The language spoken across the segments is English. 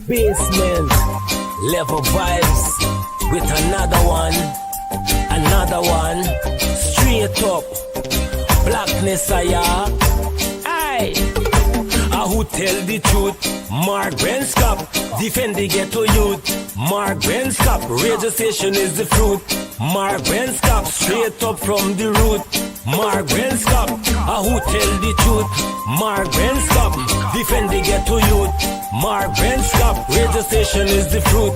Basement level vibes with another one, straight up blackness aye. Who tell the truth? Mark Benskop, defend the ghetto youth. Mark Benskop, radio station is the fruit. Mark Benskop, straight up from the root. Mark Benskop, who tell the truth? Mark Benskop, defend the ghetto youth. Mark Benskop, radio station is the fruit.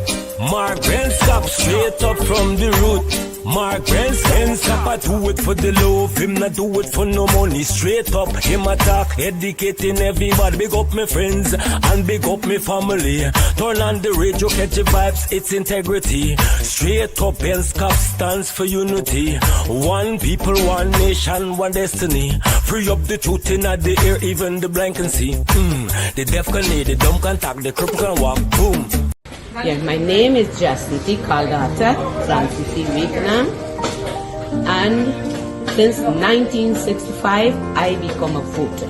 Mark Benskop, straight up from the root. Mark Benskop, I do it for the love, him not do it for no money. Straight up, him attack, educating everybody. Big up my friends and big up my family. Turn on the radio, catch the vibes, it's integrity. Straight up, Benskop stands for unity. One people, one nation, one destiny. Free up the truth in the air, even the blind can see. The deaf can hear, the dumb can talk, the cripple can walk. Boom. Yeah, my name is Jacinty Caldata Francis Vietnam, and since 1965 I become a voter,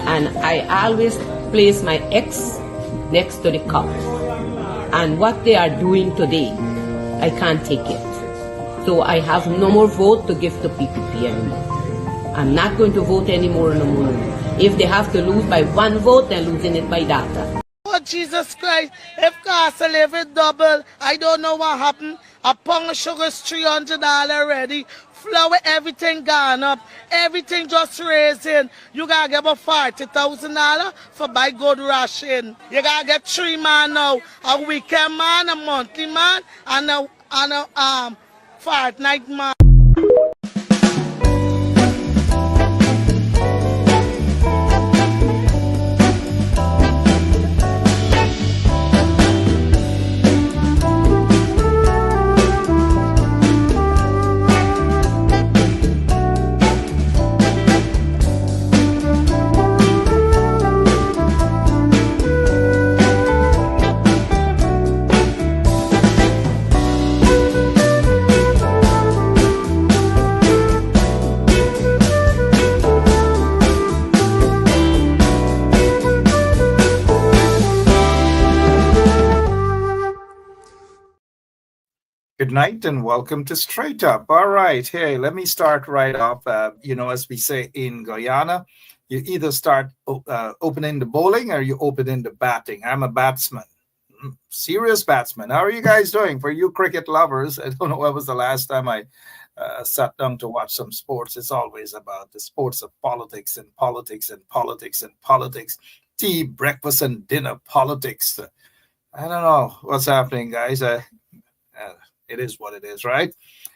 and I always place my ex next to the cup, and what they are doing today, I can't take it. So I have no more vote to give to PPP anymore. I'm not going to vote anymore no more. If they have to lose by one vote, they're losing it by data. Oh, Jesus Christ, if cost of living double, I don't know what happened. A pound of sugar is $300 already. Flour, everything gone up. Everything just raising. You gotta get about $40,000 for buy good ration. You gotta get 3 man now. A weekend man, a monthly man, and a fortnight man. Good night and welcome to Straight Up. All right, hey, let me start right off. As we say in Guyana, you either start opening the bowling or you open the batting. I'm a batsman, serious batsman. How are you guys doing? For you cricket lovers, I don't know when was the last time I sat down to watch some sports. It's always about the sports of politics and politics and politics and politics. Tea, breakfast, and dinner politics. I don't know what's happening, guys. It is what it is, right?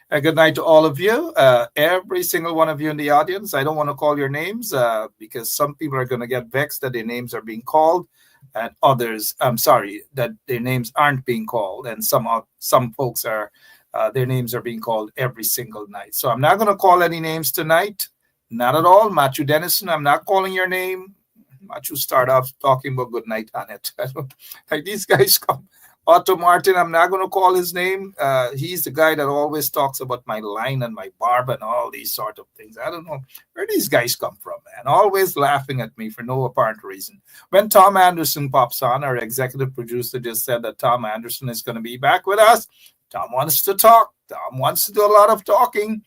Good night to all of you, every single one of you in the audience. I don't want to call your names because some people are going to get vexed that their names are being called, and others, I'm sorry, that their names aren't being called, and some folks are, their names are being called every single night. So I'm not going to call any names tonight, not at all. Matthew Dennison, I'm not calling your name. Matthew start off talking about good night on it. Like these guys come. Otto Martin, I'm not going to call his name. He's the guy that always talks about my line and my barb and all these sort of things. I don't know where these guys come from, man. Always laughing at me for no apparent reason. When Tom Anderson pops on, our executive producer just said that Tom Anderson is going to be back with us. Tom wants to talk. Tom wants to do a lot of talking.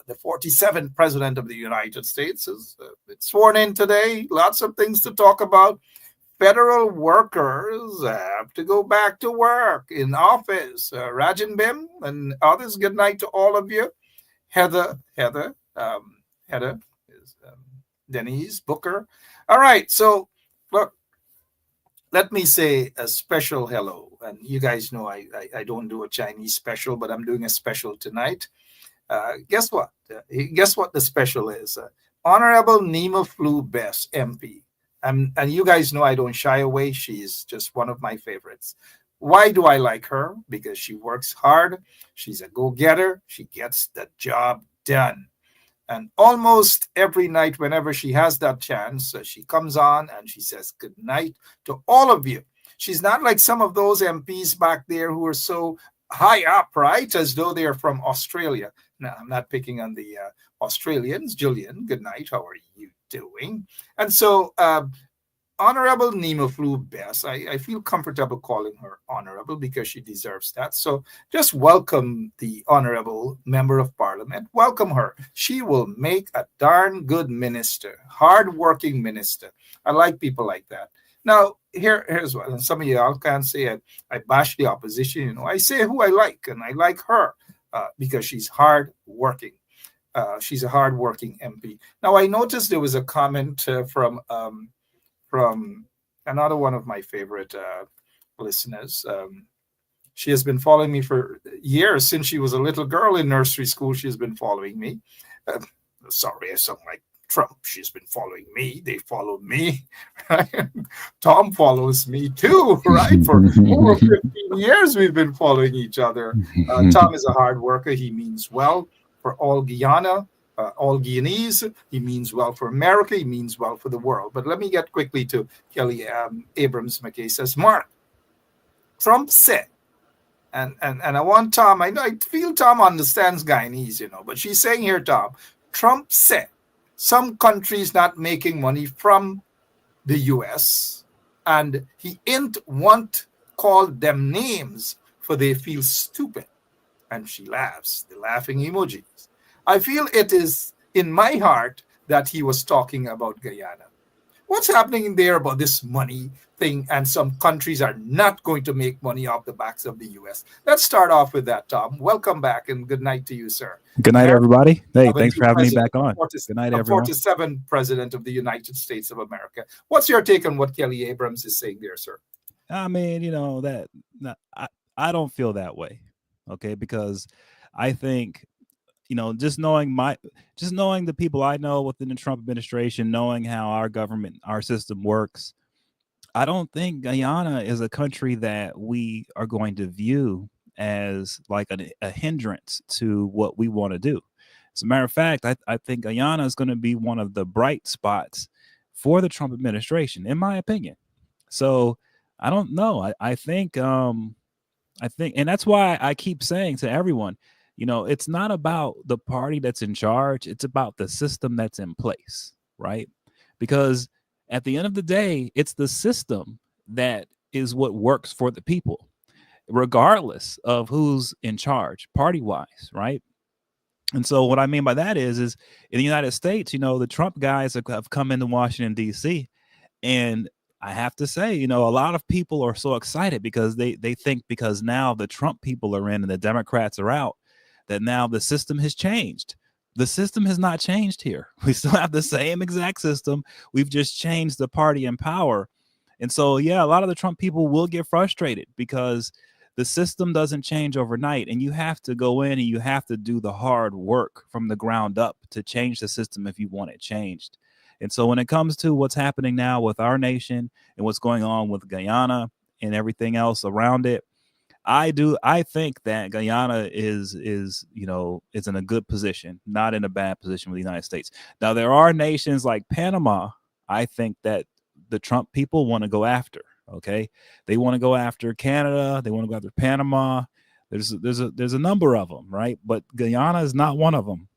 The 47th president of the United States is sworn in today. Lots of things to talk about. Federal workers have to go back to work in office. Rajan Bim and others, good night to all of you. Heather, Denise, Booker. All right, so look, let me say a special hello. And you guys know I don't do a Chinese special, but I'm doing a special tonight. Guess what? Guess what the special is? Honorable Nima Flew Best, MP. And you guys know I don't shy away. She's just one of my favorites. Why do I like her? Because she works hard. She's a go-getter. She gets the job done. And almost every night, whenever she has that chance, she comes on and she says good night to all of you. She's not like some of those MPs back there who are so high up, right? As though they're from Australia. Now, I'm not picking on the Australians. Julian, good night. How are you doing? And so Honorable Nima flew best. I feel comfortable calling her honorable because she deserves that. So just welcome the honorable member of parliament. Welcome her. She will make a darn good minister, hardworking minister. I like people like that. Now, here's what, and some of y'all can't say I bash the opposition. I say who I like, and I like her because she's hardworking. She's a hardworking MP. Now, I noticed there was a comment from another one of my favorite listeners. She has been following me for years. Since she was a little girl in nursery school, she's been following me. Sorry, I sound like Trump. She's been following me. They follow me. Right? Tom follows me too, right? For over 15 years, we've been following each other. Tom is a hard worker. He means well for all Guyana, all Guyanese. He means well for America. He means well for the world. But let me get quickly to Kelly Abrams McKay says, Mark, Trump said, and I want Tom, I feel Tom understands Guyanese, but she's saying here, Tom, Trump said some countries not making money from the U.S. and he ain't want call them names for they feel stupid. And she laughs, the laughing emojis. I feel it is in my heart that he was talking about Guyana. What's happening in there about this money thing and some countries are not going to make money off the backs of the U.S.? Let's start off with that, Tom. Welcome back and good night to you, sir. Good night, everybody. Hey, thanks for having me back on. Good night, everyone. 47th President of the United States of America. What's your take on what Kelly Abrams is saying there, sir? I mean, I don't feel that way, okay? Because I think, just knowing the people I know within the Trump administration, knowing how our government, our system works, I don't think Guyana is a country that we are going to view as like a hindrance to what we want to do. As a matter of fact, I think Guyana is going to be one of the bright spots for the Trump administration, in my opinion. So I don't know. I think, and that's why I keep saying to everyone, it's not about the party that's in charge. It's about the system that's in place, right? Because at the end of the day, it's the system that is what works for the people, regardless of who's in charge, party-wise, right? And so what I mean by that is in the United States, the Trump guys have come into Washington, D.C., and I have to say, a lot of people are so excited because they think because now the Trump people are in and the Democrats are out, that now the system has changed. The system has not changed here. We still have the same exact system. We've just changed the party in power. And so, yeah, a lot of the Trump people will get frustrated because the system doesn't change overnight. And you have to go in and you have to do the hard work from the ground up to change the system if you want it changed. And so when it comes to what's happening now with our nation and what's going on with Guyana and everything else around it, I think that Guyana is in a good position, not in a bad position with the United States. Now, there are nations like Panama, I think that the Trump people want to go after. Okay. They want to go after Canada. They want to go after Panama. There's a number of them, right? But Guyana is not one of them.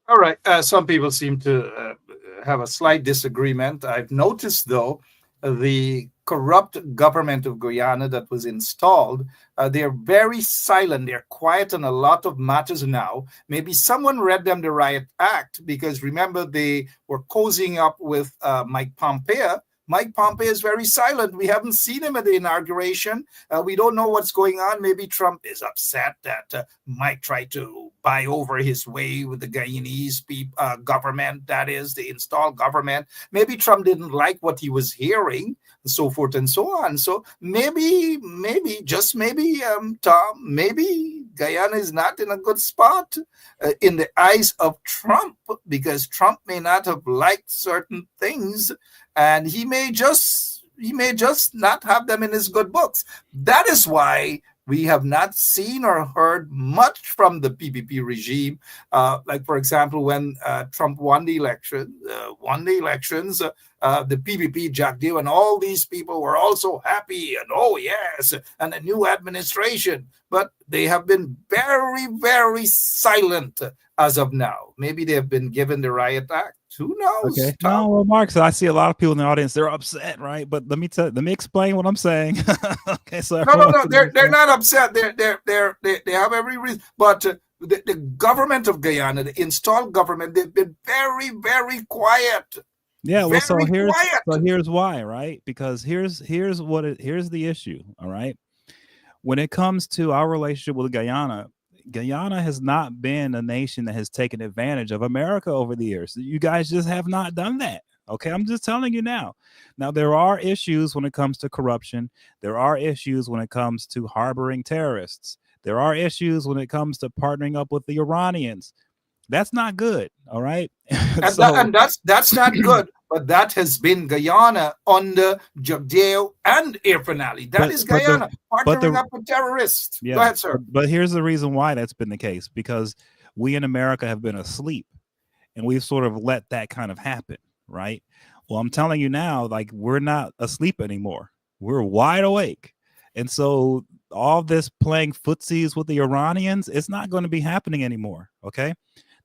All right. Some people seem to have a slight disagreement. I've noticed, though, the corrupt government of Guyana that was installed, they're very silent. They're quiet on a lot of matters now. Maybe someone read them the Riot Act because remember they were cozying up with Mike Pompeo. Mike Pompeo is very silent. We haven't seen him at the inauguration. We don't know what's going on. Maybe Trump is upset that Mike tried to buy over his way with the Guyanese government, that is, the installed government. Maybe Trump didn't like what he was hearing, and so forth and so on. So maybe, Tom, maybe Guyana is not in a good spot in the eyes of Trump because Trump may not have liked certain things and he may just not have them in his good books. That is why we have not seen or heard much from the PPP regime. Like, for example, when Trump won the elections, the PPP, Jack Dew, and all these people were also happy and, oh, yes, and a new administration. But they have been very, very silent as of now. Maybe they have been given the Riot Act. Who knows? Okay. Tom? No, well, Mark, so I see a lot of people in the audience, they're upset, right? But let me explain what I'm saying. Okay, so No. They're not upset. They have every reason. But the government of Guyana, the installed government, they've been very, very quiet. Yeah, well, so quiet. here's why, right? Because here's the issue. All right. When it comes to our relationship with Guyana, Guyana has not been a nation that has taken advantage of America over the years. You guys just have not done that. Okay, I'm just telling you now. Now, there are issues when it comes to corruption. There are issues when it comes to harboring terrorists. There are issues when it comes to partnering up with the Iranians. That's not good. All right. And that's not good. But that has been Guyana under Jagdeo and Irfan Ali. That is Guyana partnering up with terrorists. Yeah, go ahead, sir. But here's the reason why that's been the case, because we in America have been asleep and we've sort of let that kind of happen, right? Well, I'm telling you now, like, we're not asleep anymore. We're wide awake. And so all this playing footsies with the Iranians, it's not going to be happening anymore. Okay.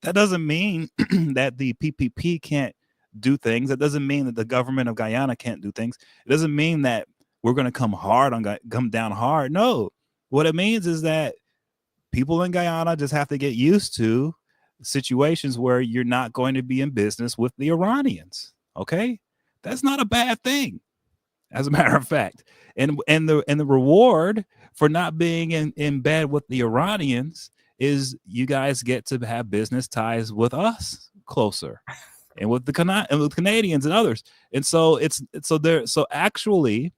That doesn't mean that the PPP can't do things. That doesn't mean that the government of Guyana can't do things. It doesn't mean that we're going to come down hard. No, what it means is that people in Guyana just have to get used to situations where you're not going to be in business with the Iranians. Okay, that's not a bad thing, as a matter of fact. And the reward for not being in bed with the Iranians is you guys get to have business ties with us closer, and with with Canadians and others. And so actually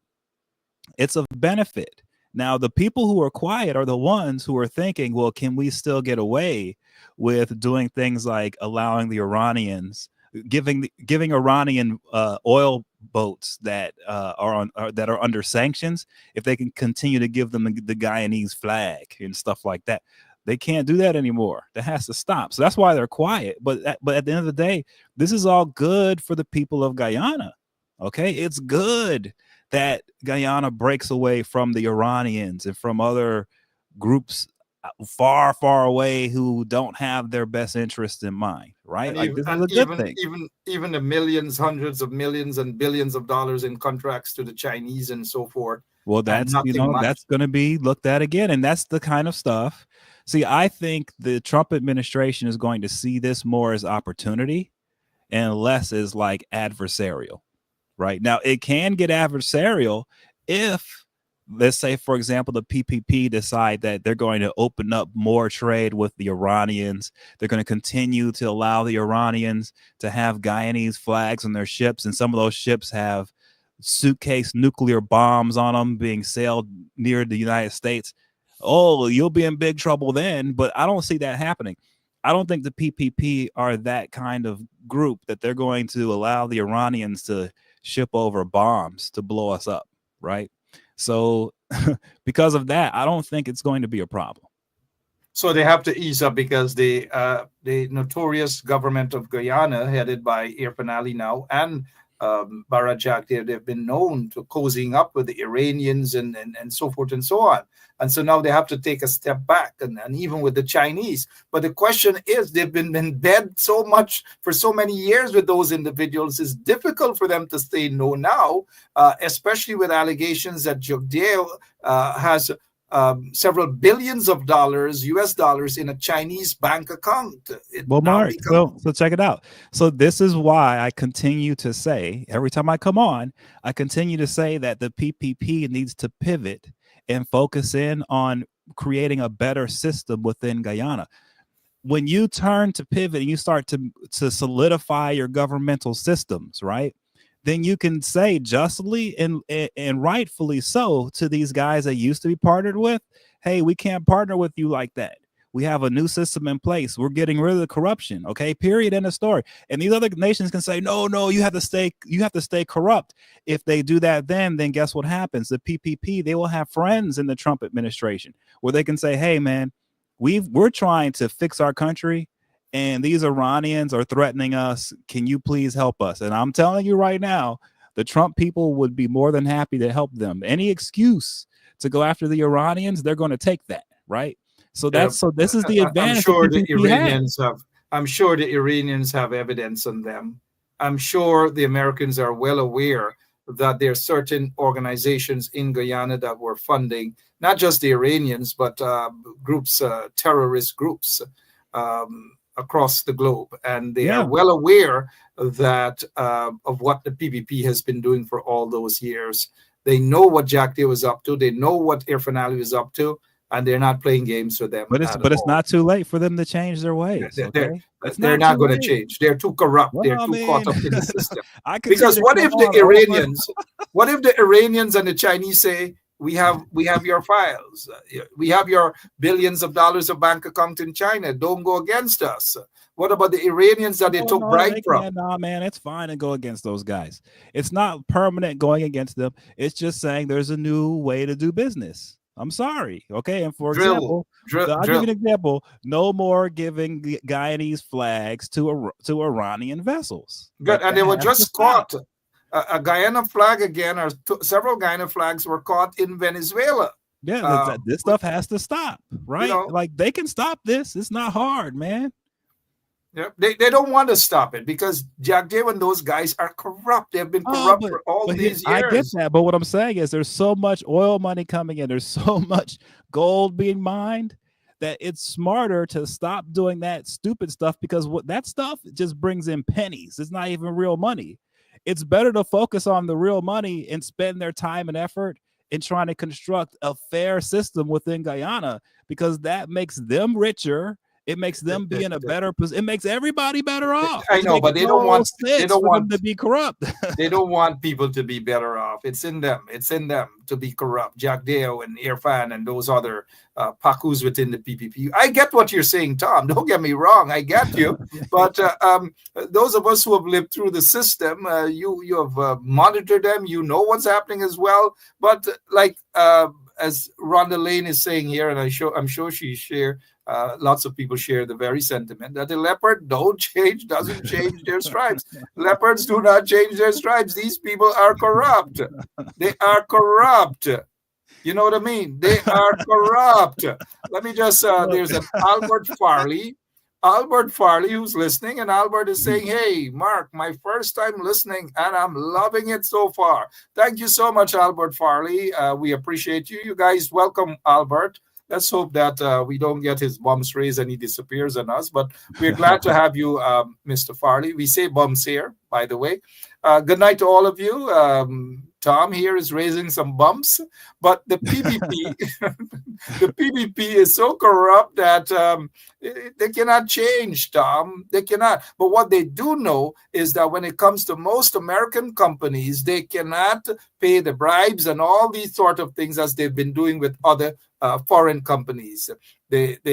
it's a benefit. Now, the people who are quiet are the ones who are thinking, well, can we still get away with doing things like allowing the Iranians, giving Iranian oil boats that are under sanctions, if they can continue to give them the Guyanese flag and stuff like that? They can't do that anymore. That has to stop. So that's why they're quiet. But at the end of the day, this is all good for the people of Guyana. Okay, it's good that Guyana breaks away from the Iranians and from other groups far, far away who don't have their best interests in mind. Right? Like, this is a good thing. Even the millions, hundreds of millions, and billions of dollars in contracts to the Chinese and so forth. Well, that's that's going to be looked at again, and that's the kind of stuff. See, I think the Trump administration is going to see this more as opportunity and less as like adversarial. Right now, it can get adversarial if, let's say, for example, the PPP decide that they're going to open up more trade with the Iranians. They're going to continue to allow the Iranians to have Guyanese flags on their ships, and some of those ships have suitcase nuclear bombs on them being sailed near the United States. Oh, you'll be in big trouble then. But I don't see that happening. I don't think the PPP are that kind of group that they're going to allow the Iranians to ship over bombs to blow us up, right? So because of that, I don't think it's going to be a problem. So they have to ease up, because the notorious government of Guyana, headed by Irfan Ali now, and Barajak, they've been known to cozying up with the Iranians and so forth and so on. And so now they have to take a step back, and even with the Chinese. But the question is, they've been in bed so much for so many years with those individuals. It's difficult for them to say no now, especially with allegations that Jagdeo has several billions of dollars, US dollars, in a Chinese bank account. Well, Mark, so check it out. So this is why I continue to say, every time I come on, I continue to say that the PPP needs to pivot and focus in on creating a better system within Guyana. When you turn to pivot and you start to solidify your governmental systems, right, then you can say justly and rightfully so to these guys that used to be partnered with, hey, we can't partner with you like that. We have a new system in place. We're getting rid of the corruption. Okay, period. End of story. And these other nations can say, no, you have to stay corrupt. If they do that, then guess what happens? The PPP, they will have friends in the Trump administration where they can say, hey, man, we're trying to fix our country, and these Iranians are threatening us. Can you please help us? And I'm telling you right now, the Trump people would be more than happy to help them. Any excuse to go after the Iranians, they're going to take that, right? So this is the advantage. I'm sure the Iranians I'm sure the Iranians have evidence on them. I'm sure the Americans are well aware that there are certain organizations in Guyana that were funding not just the Iranians, but groups, terrorist groups across the globe. And they are well aware that of what the PPP has been doing for all those years. They know what Jack Day was up to. They know what Irfan Ali was up to. And they're not playing games with them. But it's not too late for them to change their ways. They're not going to change. They're too corrupt. Well, they're too caught up in the system. Because what if the Iranians and the Chinese say, we have your files, we have your billions of dollars of bank account in China, don't go against us? What about the Iranians that they took bribe from? Nah, man, it's fine to go against those guys. It's not permanent going against them. It's just saying there's a new way to do business. I'm sorry. Okay. And for example, I'll give you an example. No more giving Guyanese flags to Iranian vessels. Good. And they were just caught. A Guyana flag again, or several Guyana flags were caught in Venezuela. Yeah. This stuff has to stop, right? Like they can stop this. It's not hard, man. Yeah, they don't want to stop it because Jack Day and those guys are corrupt. They've been corrupt for all these years. I get that, but what I'm saying is there's so much oil money coming in, there's so much gold being mined that it's smarter to stop doing that stupid stuff because that stuff just brings in pennies. It's not even real money. It's better to focus on the real money and spend their time and effort in trying to construct a fair system within Guyana because that makes them richer. It makes them be in a better position. It makes everybody better off. I know, but they don't want them to be corrupt. They don't want people to be better off. It's in them. It's in them to be corrupt. Jack Deo and Irfan and those other Pakus within the PPP. I get what you're saying, Tom. Don't get me wrong. I get you. But those of us who have lived through the system, you have monitored them. You know what's happening as well. But as Rhonda Lane is saying here, and I'm sure she shared. Lots of people share the very sentiment that the leopard doesn't change their stripes. Leopards do not change their stripes. These people are corrupt. They are corrupt. You know what I mean? They are corrupt. Let me just, there's an Albert Farley who's listening, and Albert is saying, hey, Mark, my first time listening, and I'm loving it so far. Thank you so much, Albert Farley. We appreciate you. You guys, welcome, Albert. Let's hope that we don't get his bums raised and he disappears on us. But we're glad to have you, Mr. Farley. We say bums here, by the way. Good night to all of you. Tom here is raising some bumps. But the PPP, the PPP is so corrupt that they cannot change, Tom. They cannot. But what they do know is that when it comes to most American companies, they cannot pay the bribes and all these sort of things as they've been doing with other foreign companies. The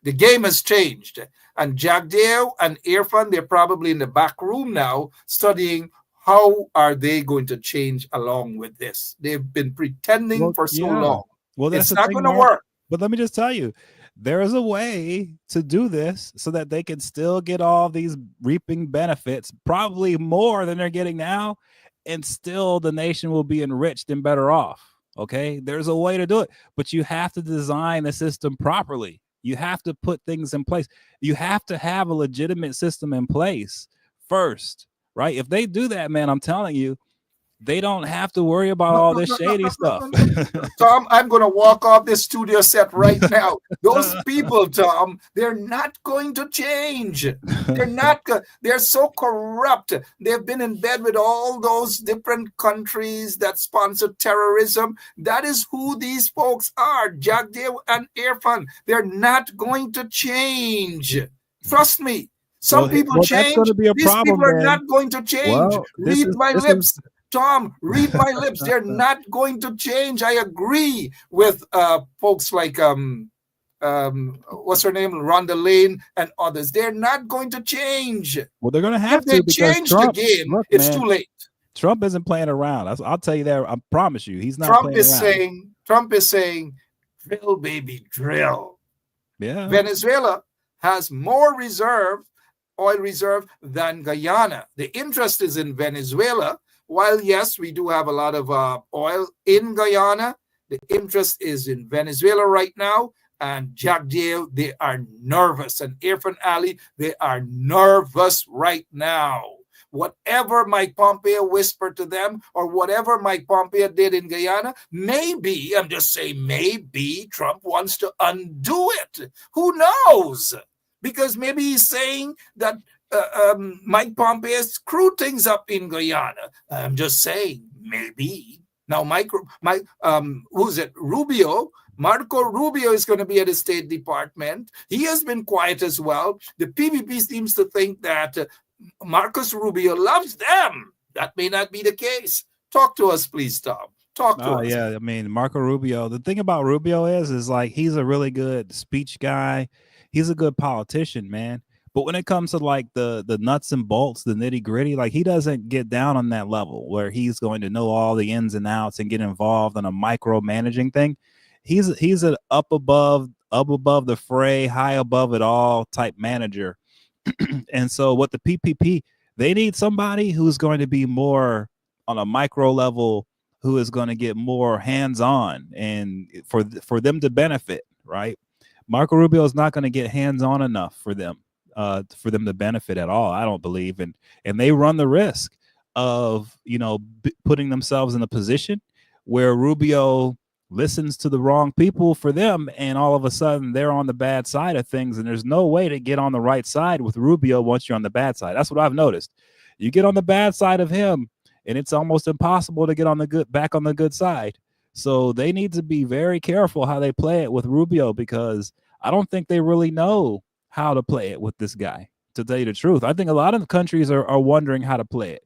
game has changed. And Jack Dale and Irfan, they're probably in the back room now studying how are they going to change along with this. They've been pretending for so long. Well, it's not going to work. But let me just tell you, there is a way to do this so that they can still get all these reaping benefits, probably more than they're getting now, and still the nation will be enriched and better off. Okay, there's a way to do it, but you have to design the system properly. You have to put things in place. You have to have a legitimate system in place first, right? If they do that, man, I'm telling you, they don't have to worry about all this shady stuff. Tom, I'm going to walk off this studio set right now. Those people, Tom, they're not going to change. They're not. They're so corrupt. They've been in bed with all those different countries that sponsor terrorism. That is who these folks are, Jagdev and Irfan. They're not going to change. Trust me. Some people change. These people are not going to change. Read my lips. Tom, read my lips. They're not going to change. I agree with folks like what's her name, Rhonda Lane and others. They're not going to change. Well, they're going to have to. If they change the game, it's too late. Trump isn't playing around. I'll tell you that. I promise you, he's not. Trump is saying, drill, baby, drill. Yeah. Venezuela has more oil reserve than Guyana. The interest is in Venezuela. While, yes, we do have a lot of oil in Guyana, the interest is in Venezuela right now. and Jack Dale, they are nervous. And Irfan Ali, they are nervous right now. Whatever Mike Pompeo whispered to them, or whatever Mike Pompeo did in Guyana, maybe, I'm just saying, maybe Trump wants to undo it. Who knows? Because maybe he's saying that Mike Pompeo screwed things up in Guyana. I'm just saying, maybe. Now, who's it? Rubio. Marco Rubio is going to be at the State Department. He has been quiet as well. The PPP seems to think that Marcus Rubio loves them. That may not be the case. Talk to us, please, Tom. Talk to us. Yeah, I mean, Marco Rubio. The thing about Rubio is like he's a really good speech guy. He's a good politician, man. But when it comes to like the nuts and bolts, the nitty gritty, like he doesn't get down on that level where he's going to know all the ins and outs and get involved in a micromanaging thing. He's an up above the fray, high above it all type manager. And so what the PPP, they need somebody who's going to be more on a micro level, who is going to get more hands-on and for them to benefit, right? Marco Rubio is not going to get hands-on enough for them to benefit at all, I don't believe. And they run the risk of, putting themselves in a position where Rubio listens to the wrong people for them, and all of a sudden they're on the bad side of things, and there's no way to get on the right side with Rubio once you're on the bad side. That's what I've noticed. You get on the bad side of him, and it's almost impossible to get on back on the good side. So they need to be very careful how they play it with Rubio, because I don't think they really know how to play it with this guy, to tell you the truth. I think a lot of countries are wondering how to play it.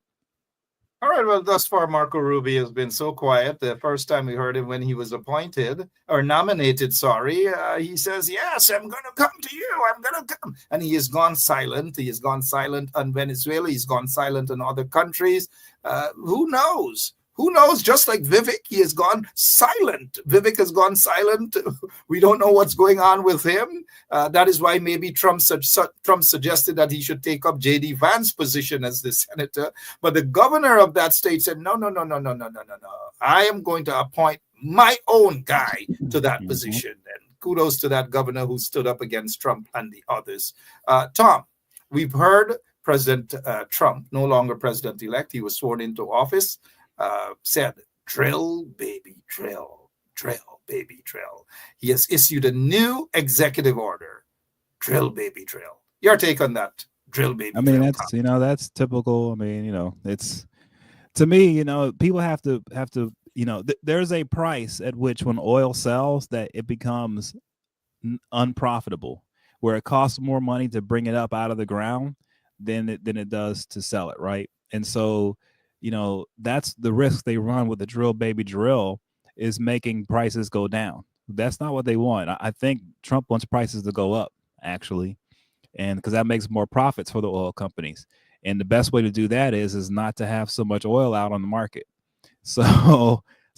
All right, well, thus far, Marco Rubio has been so quiet. The first time we heard him when he was appointed, or nominated, he says, yes, I'm going to come to you. I'm going to come. And he has gone silent. He has gone silent on Venezuela. He's gone silent in other countries. Who knows? Who knows? Just like Vivek, he has gone silent. Vivek has gone silent. We don't know what's going on with him. That is why maybe Trump suggested that he should take up J.D. Vance's position as the senator. But the governor of that state said, no. I am going to appoint my own guy to that position. And kudos to that governor who stood up against Trump and the others. Tom, we've heard President Trump, no longer president-elect, he was sworn into office, said, drill, baby, drill, baby, drill. He has issued a new executive order, drill, baby, drill. Your take on that, drill, baby, drill. I mean, that's typical. I mean, it's, to me, people have to, there's a price at which when oil sells that it becomes unprofitable, where it costs more money to bring it up out of the ground than it does to sell it, right? And so, that's the risk they run with the drill, baby, drill, is making prices go down. That's not what they want. I think Trump wants prices to go up, actually, and because that makes more profits for the oil companies. And the best way to do that is not to have so much oil out on the market. So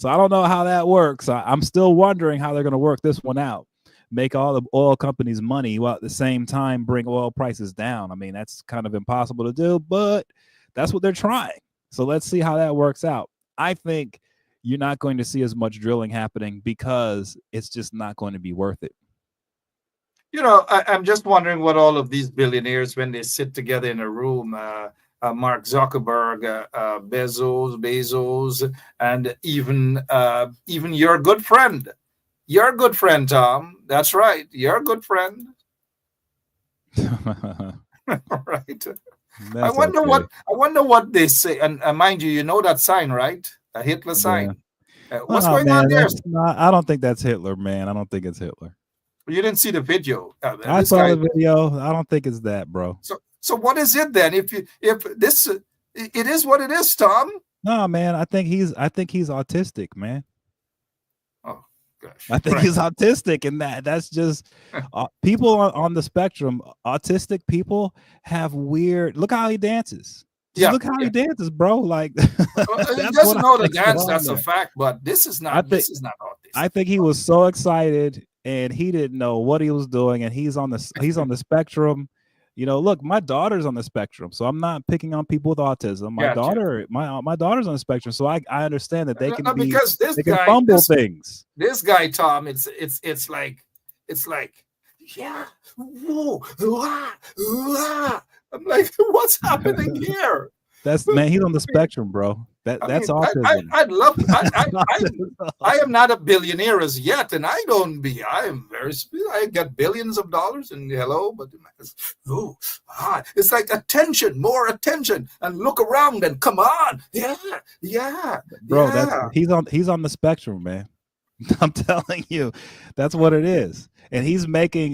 I don't know how that works. I'm still wondering how they're going to work this one out. Make all the oil companies money while at the same time bring oil prices down. I mean, that's kind of impossible to do, but that's what they're trying. So let's see how that works out. I think you're not going to see as much drilling happening because it's just not going to be worth it. I'm just wondering what all of these billionaires, when they sit together in a room, Mark Zuckerberg, Bezos, and even your good friend, Tom. That's right, your good friend. Right. I wonder what they say. And mind you, that sign, right? A Hitler sign. Yeah. What's going on there? I don't think that's Hitler, man. I don't think it's Hitler. You didn't see the video. I saw the video. I don't think it's that, bro. So what is it then? If this, it is what it is, Tom. No, man. I think he's autistic, man. Oh gosh. I think he's autistic, and that's just people on the spectrum. Autistic people have weird. Look how he dances. Look how he dances, bro. Like he doesn't know the dance. That's a fact. But this is not. This is not autistic. I think he was so excited, and he didn't know what he was doing, and he's on the spectrum. Look, my daughter's on the spectrum, so I'm not picking on people with autism. My daughter's on the spectrum, so I understand that they can fumble things. This guy, Tom, it's like It's like, yeah, whoa, wah, wah. I'm like, what's happening here? That's man, he's on the spectrum, bro. That's autism. I'd love. Autism. I am not a billionaire as yet, and I am very. I get billions of dollars, and hello, but it's like attention, more attention, and look around and come on, yeah, bro. yeah. He's on the spectrum, man. I'm telling you, that's what it is, and he's making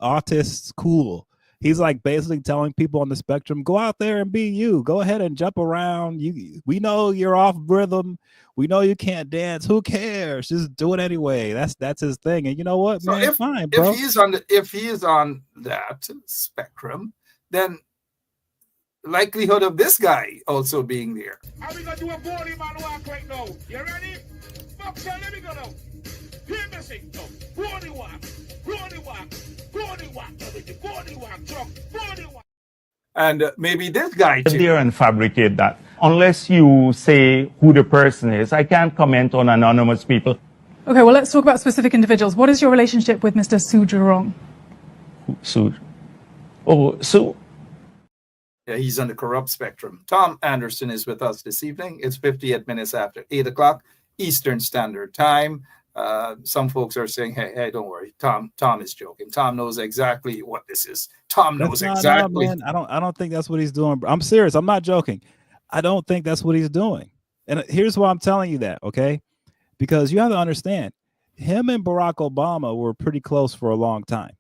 autists cool. He's like basically telling people on the spectrum, go out there and be you. Go ahead and jump around. We know you're off rhythm. We know you can't dance. Who cares? Just do it anyway. That's his thing. And you know what, so man? Fine, bro. If he is on that spectrum, then likelihood of this guy also being there. Are we gonna do a body man walk right now? You ready? Boxer, let me go now. Hear me sing now. Body walk. Body walk. Body walk. Body walk. Truck. Body walk. And maybe this guy too. There and fabricate that. Unless you say who the person is, I can't comment on anonymous people. Okay, well, let's talk about specific individuals. What is your relationship with Mr. Sujarong? Su. Oh, Su. Yeah, he's on the corrupt spectrum. Tom Anderson is with us this evening. It's 58 minutes after 8 o'clock Eastern Standard Time. Some folks are saying, hey, don't worry. Tom is joking. Tom knows exactly what this is. Tom knows exactly. Man. I don't think that's what he's doing. I'm serious. I'm not joking. I don't think that's what he's doing. And here's why I'm telling you that, okay? Because you have to understand, him and Barack Obama were pretty close for a long time.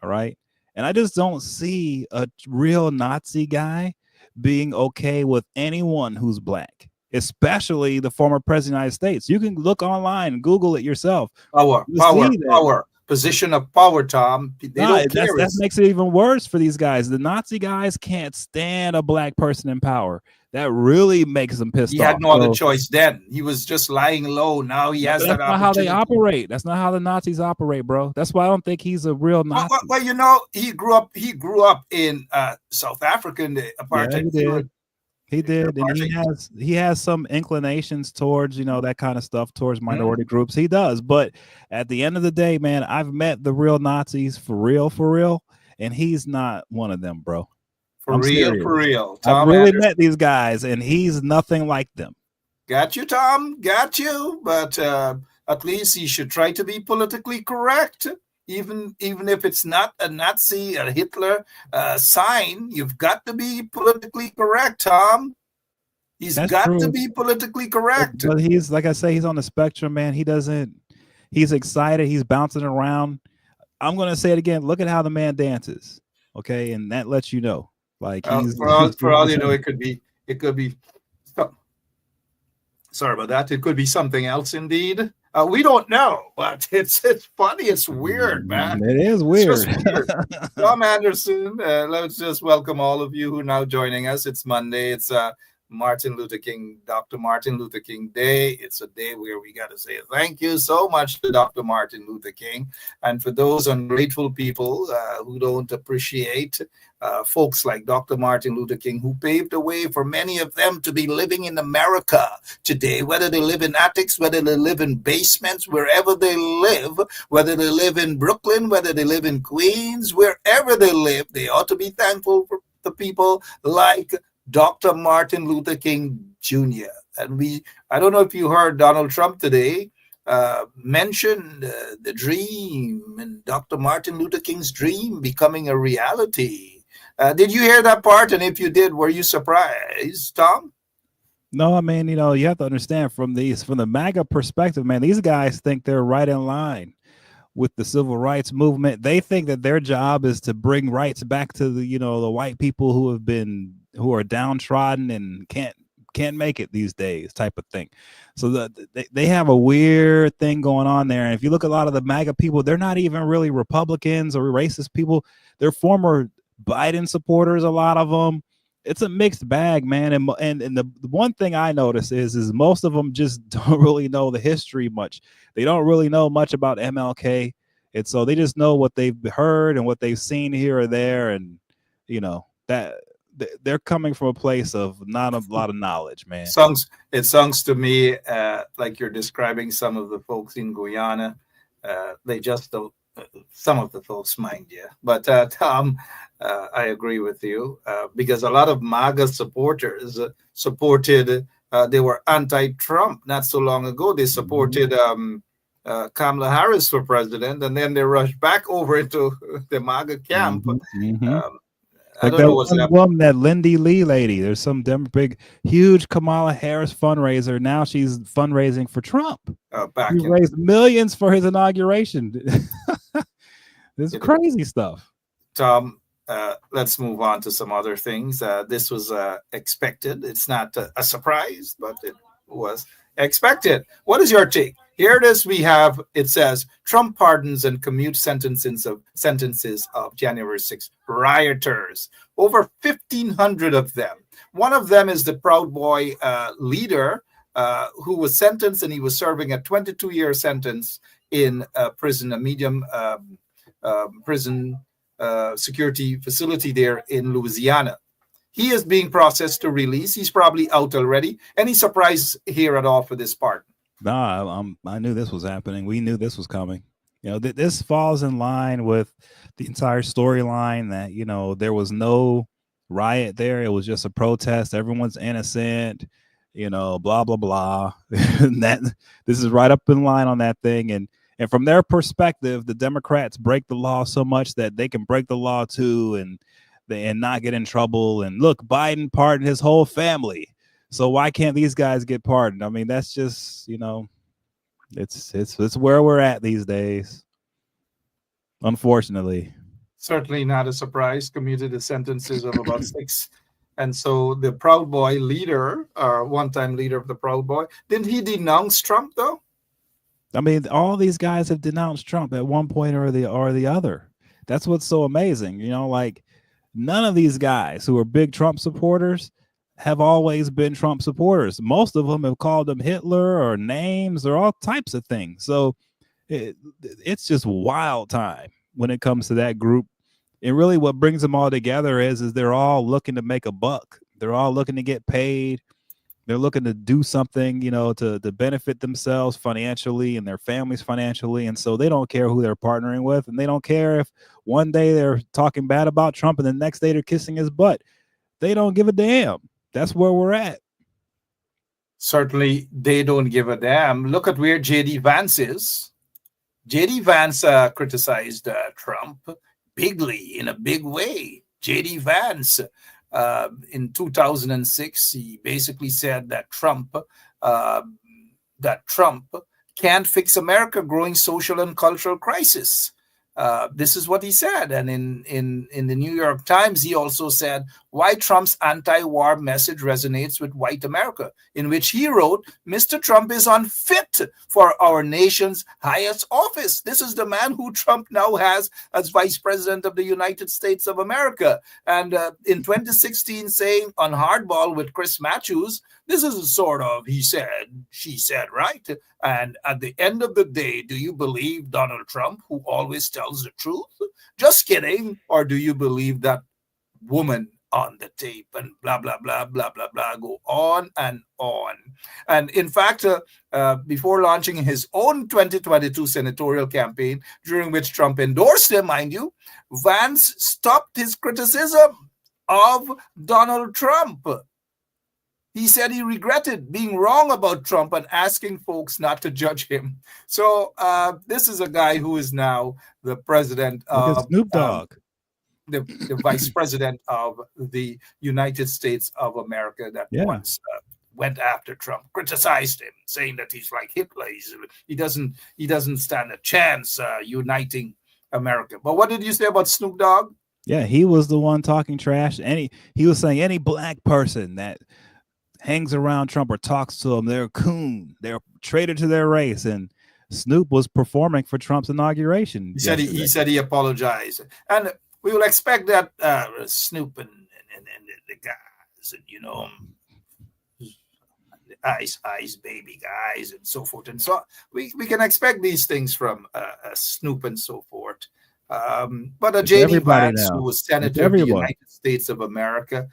All right. And I just don't see a real Nazi guy being okay with anyone who's black, especially the former president of the United States. You can look online and Google it yourself. Power, position of power, Tom. That makes it even worse for these guys. The Nazi guys can't stand a black person in power. That really makes them pissed off. He had no other choice then. He was just lying low. Now he has that opportunity. That's not how they operate. That's not how the Nazis operate, bro. That's why I don't think he's a real Nazi. Well, you know, he grew up in South Africa in the apartheid. Yeah, he did. And he has some inclinations towards, that kind of stuff, towards minority groups. He does. But at the end of the day, man, I've met the real Nazis for real, and he's not one of them, bro. For real. I've really met these guys, and he's nothing like them. Got you, Tom. Got you. But at least he should try to be politically correct. Even if it's not a Nazi, a Hitler sign, you've got to be politically correct, Tom. He's got to be politically correct. But he's, like I say, he's on the spectrum, man. He's excited. He's bouncing around. I'm going to say it again. Look at how the man dances. Okay. And that lets you know. Like for all you know, it could be. Sorry about that. It could be something else, indeed. We don't know, but it's funny. It's weird, man. It is weird. It's just weird. Tom Anderson, let's just welcome all of you who are now joining us. It's Monday. It's Dr. Martin Luther King Day. It's a day where we got to say thank you so much to Dr. Martin Luther King. And for those ungrateful people who don't appreciate folks like Dr. Martin Luther King, who paved the way for many of them to be living in America today, whether they live in attics, whether they live in basements, wherever they live, whether they live in Brooklyn, whether they live in Queens, wherever they live, they ought to be thankful for the people like Dr. Martin Luther King Jr. And I don't know if you heard Donald Trump today mention the dream and Dr. Martin Luther King's dream becoming a reality. Did you hear that part? And if you did, were you surprised, Tom? No, I mean, you have to understand from the MAGA perspective, man, these guys think they're right in line with the civil rights movement. They think that their job is to bring rights back to the white people who are downtrodden and can't make it these days, type of thing. So they have a weird thing going on there. And if you look at a lot of the MAGA people, they're not even really Republicans or racist people. They're former Biden supporters, a lot of them. It's a mixed bag, man. And the one thing I notice is most of them just don't really know the history much. They don't really know much about MLK. And so they just know what they've heard and what they've seen here or there. And, that they're coming from a place of not a lot of knowledge, man. It sounds to me like you're describing some of the folks in Guyana. They just don't. some of the folks mind, yeah. But Tom, I agree with you because a lot of MAGA supporters supported. They were anti-Trump not so long ago. They supported Kamala Harris for president, and then they rushed back over into the MAGA camp. I Like don't that know what's one happening. woman, that Lindy Lee lady. There's some big, huge Kamala Harris fundraiser. Now she's fundraising for Trump. Back He in. raised millions for his inauguration. This is crazy stuff. Tom, let's move on to some other things. This was expected. It's not a surprise, but it was expected. What is your take? Here it is. It says Trump pardons and commute sentences of January 6th rioters. Over 1,500 of them. One of them is the Proud Boy leader who was sentenced, and he was serving a 22-year sentence in prison, a medium prison security facility there in Louisiana. He is being processed to release. He's probably out already. Any surprise here at all for this pardon? Nah, I knew this was happening. We knew this was coming. You know, this falls in line with the entire storyline that, you know, there was no riot there. It was just a protest. Everyone's innocent, you know, blah, blah, blah. And this is right up in line on that thing. And from their perspective, the Democrats break the law so much that they can break the law too and not get in trouble. And look, Biden pardoned his whole family. So why can't these guys get pardoned? I mean, that's just, you know, it's where we're at these days, unfortunately. Certainly not a surprise. Commuted the sentences of about 6. And so the Proud Boy leader, one-time leader of the Proud Boy, didn't he denounce Trump though? I mean, all these guys have denounced Trump at one point or the other. That's what's so amazing. You know, like none of these guys who are big Trump supporters have always been Trump supporters. Most of them have called him Hitler or names or all types of things. So it's just wild time when it comes to that group. And really what brings them all together is they're all looking to make a buck. They're all looking to get paid. They're looking to do something, you know, to benefit themselves financially and their families financially. And so they don't care who they're partnering with. And they don't care if one day they're talking bad about Trump and the next day they're kissing his butt. They don't give a damn. That's where we're at. Certainly, they don't give a damn. Look at where J.D. Vance is. J.D. Vance criticized Trump bigly, in a big way. J.D. Vance, in 2006, he basically said that Trump can't fix America growing social and cultural crisis. This is what he said. And in the New York Times, he also said why Trump's anti-war message resonates with white America, in which he wrote, Mr. Trump is unfit for our nation's highest office. This is the man who Trump now has as vice president of the United States of America. And in 2016, saying on Hardball with Chris Matthews, this is a sort of he said, she said, right? And at the end of the day, do you believe Donald Trump, who always tells the truth? Just kidding. Or do you believe that woman on the tape and blah, blah, blah, blah, blah, blah, go on and on. And in fact, before launching his own 2022 senatorial campaign, during which Trump endorsed him, mind you, Vance stopped his criticism of Donald Trump. He said he regretted being wrong about Trump and asking folks not to judge him. So this is a guy who is now the president of Snoop Dogg. The vice president of the United States of America that once went after Trump, criticized him, saying that he's like Hitler. He doesn't stand a chance uniting America. But what did you say about Snoop Dogg? Yeah, he was the one talking trash. He was saying any black person that hangs around Trump or talks to him, they're a coon, they're a traitor to their race. And Snoop was performing for Trump's inauguration. He said he apologized. And we will expect that Snoop and the guys, and you know, the Ice Baby guys, and so forth and so on. We can expect these things from Snoop and so forth. But a J.D. Vance, who was senator of the United States of America,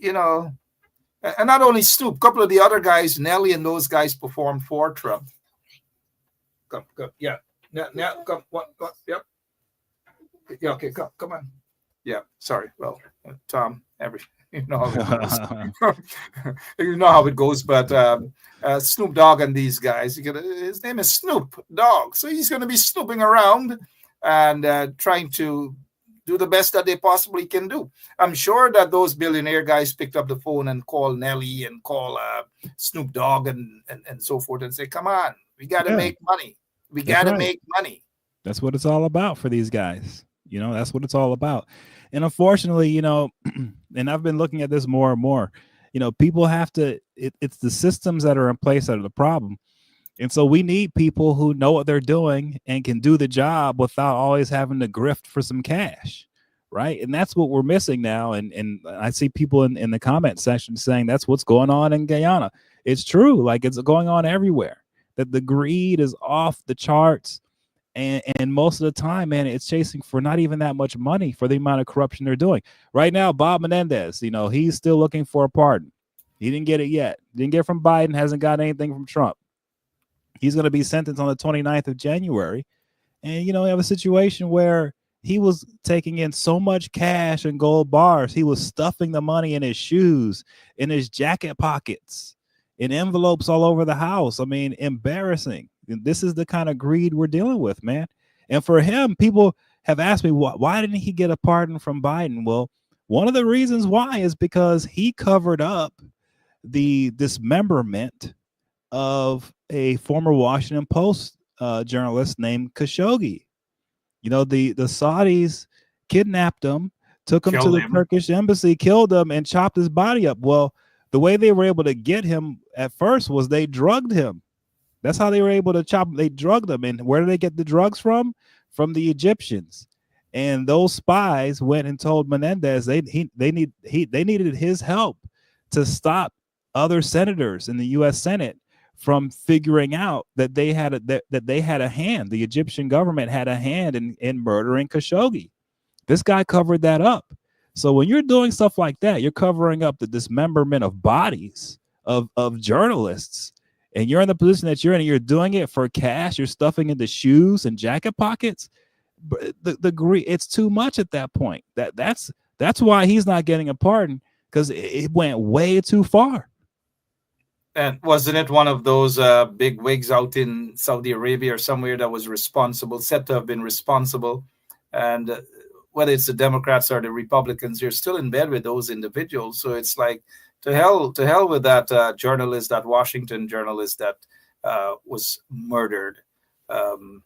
you know, and not only Snoop, a couple of the other guys, Nelly and those guys performed for Trump. Yeah. Now, come, what, yep. Yeah, okay, come on. Yeah, sorry. Well, Tom, you know how it goes. You know how it goes. But Snoop Dogg and these guys, his name is Snoop Dogg, so he's going to be snooping around and trying to do the best that they possibly can do. I'm sure that those billionaire guys picked up the phone and called Nelly and call Snoop Dogg and so forth and say, "Come on, we got to make money. We got to make money." That's what it's all about for these guys. You know, that's what it's all about. And unfortunately, you know, and I've been looking at this more and more, you know, people have to, it's the systems that are in place that are the problem. And so we need people who know what they're doing and can do the job without always having to grift for some cash. Right. And that's what we're missing now. And I see people in the comment section saying that's what's going on in Guyana. It's true. Like, it's going on everywhere, that the greed is off the charts. And most of the time, man, it's chasing for not even that much money for the amount of corruption they're doing. Right now, Bob Menendez, you know, he's still looking for a pardon. He didn't get it yet. Didn't get it from Biden, hasn't got anything from Trump. He's going to be sentenced on the 29th of January. And, you know, we have a situation where he was taking in so much cash and gold bars. He was stuffing the money in his shoes, in his jacket pockets, in envelopes all over the house. I mean, embarrassing. This is the kind of greed we're dealing with, man. And for him, people have asked me, why didn't he get a pardon from Biden? Well, one of the reasons why is because he covered up the dismemberment of a former Washington Post journalist named Khashoggi. You know, the Saudis kidnapped him, took him to the Turkish embassy, killed him, and chopped his body up. Well, the way they were able to get him at first was they drugged him. That's how they were able to chop him. They drugged him. And where did they get the drugs from? From the Egyptians. And those spies went and told Menendez they needed his help to stop other senators in the U.S. Senate from figuring out that they had a hand. The Egyptian government had a hand in murdering Khashoggi. This guy covered that up. So when you're doing stuff like that, you're covering up the dismemberment of bodies of journalists, and you're in the position that you're in, and you're doing it for cash. You're stuffing into shoes and jacket pockets. It's too much at that point. That's why he's not getting a pardon, because it went way too far. And wasn't it one of those big wigs out in Saudi Arabia or somewhere that was said to have been responsible? And whether it's the Democrats or the Republicans, you're still in bed with those individuals. So it's like, to hell with that journalist, that Washington journalist that was murdered. And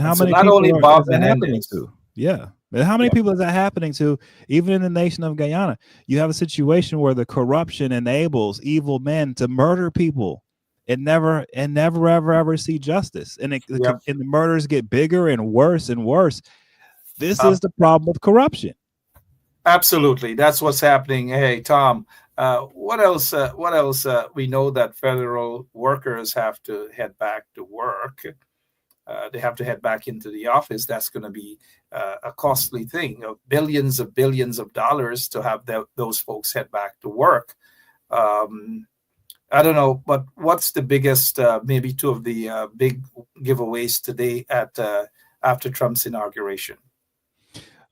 how so many not people only Bob Menendez, to? Yeah. But how many people is that happening to? Even in the nation of Guyana, you have a situation where the corruption enables evil men to murder people and never ever see justice. And and the murders get bigger and worse and worse. This is the problem with corruption. Absolutely, that's what's happening. Hey, Tom, what else? We know that federal workers have to head back to work. They have to head back into the office. That's going to be a costly thing, of billions of dollars to have those folks head back to work. I don't know, but what's the biggest, maybe two of the big giveaways today after Trump's inauguration?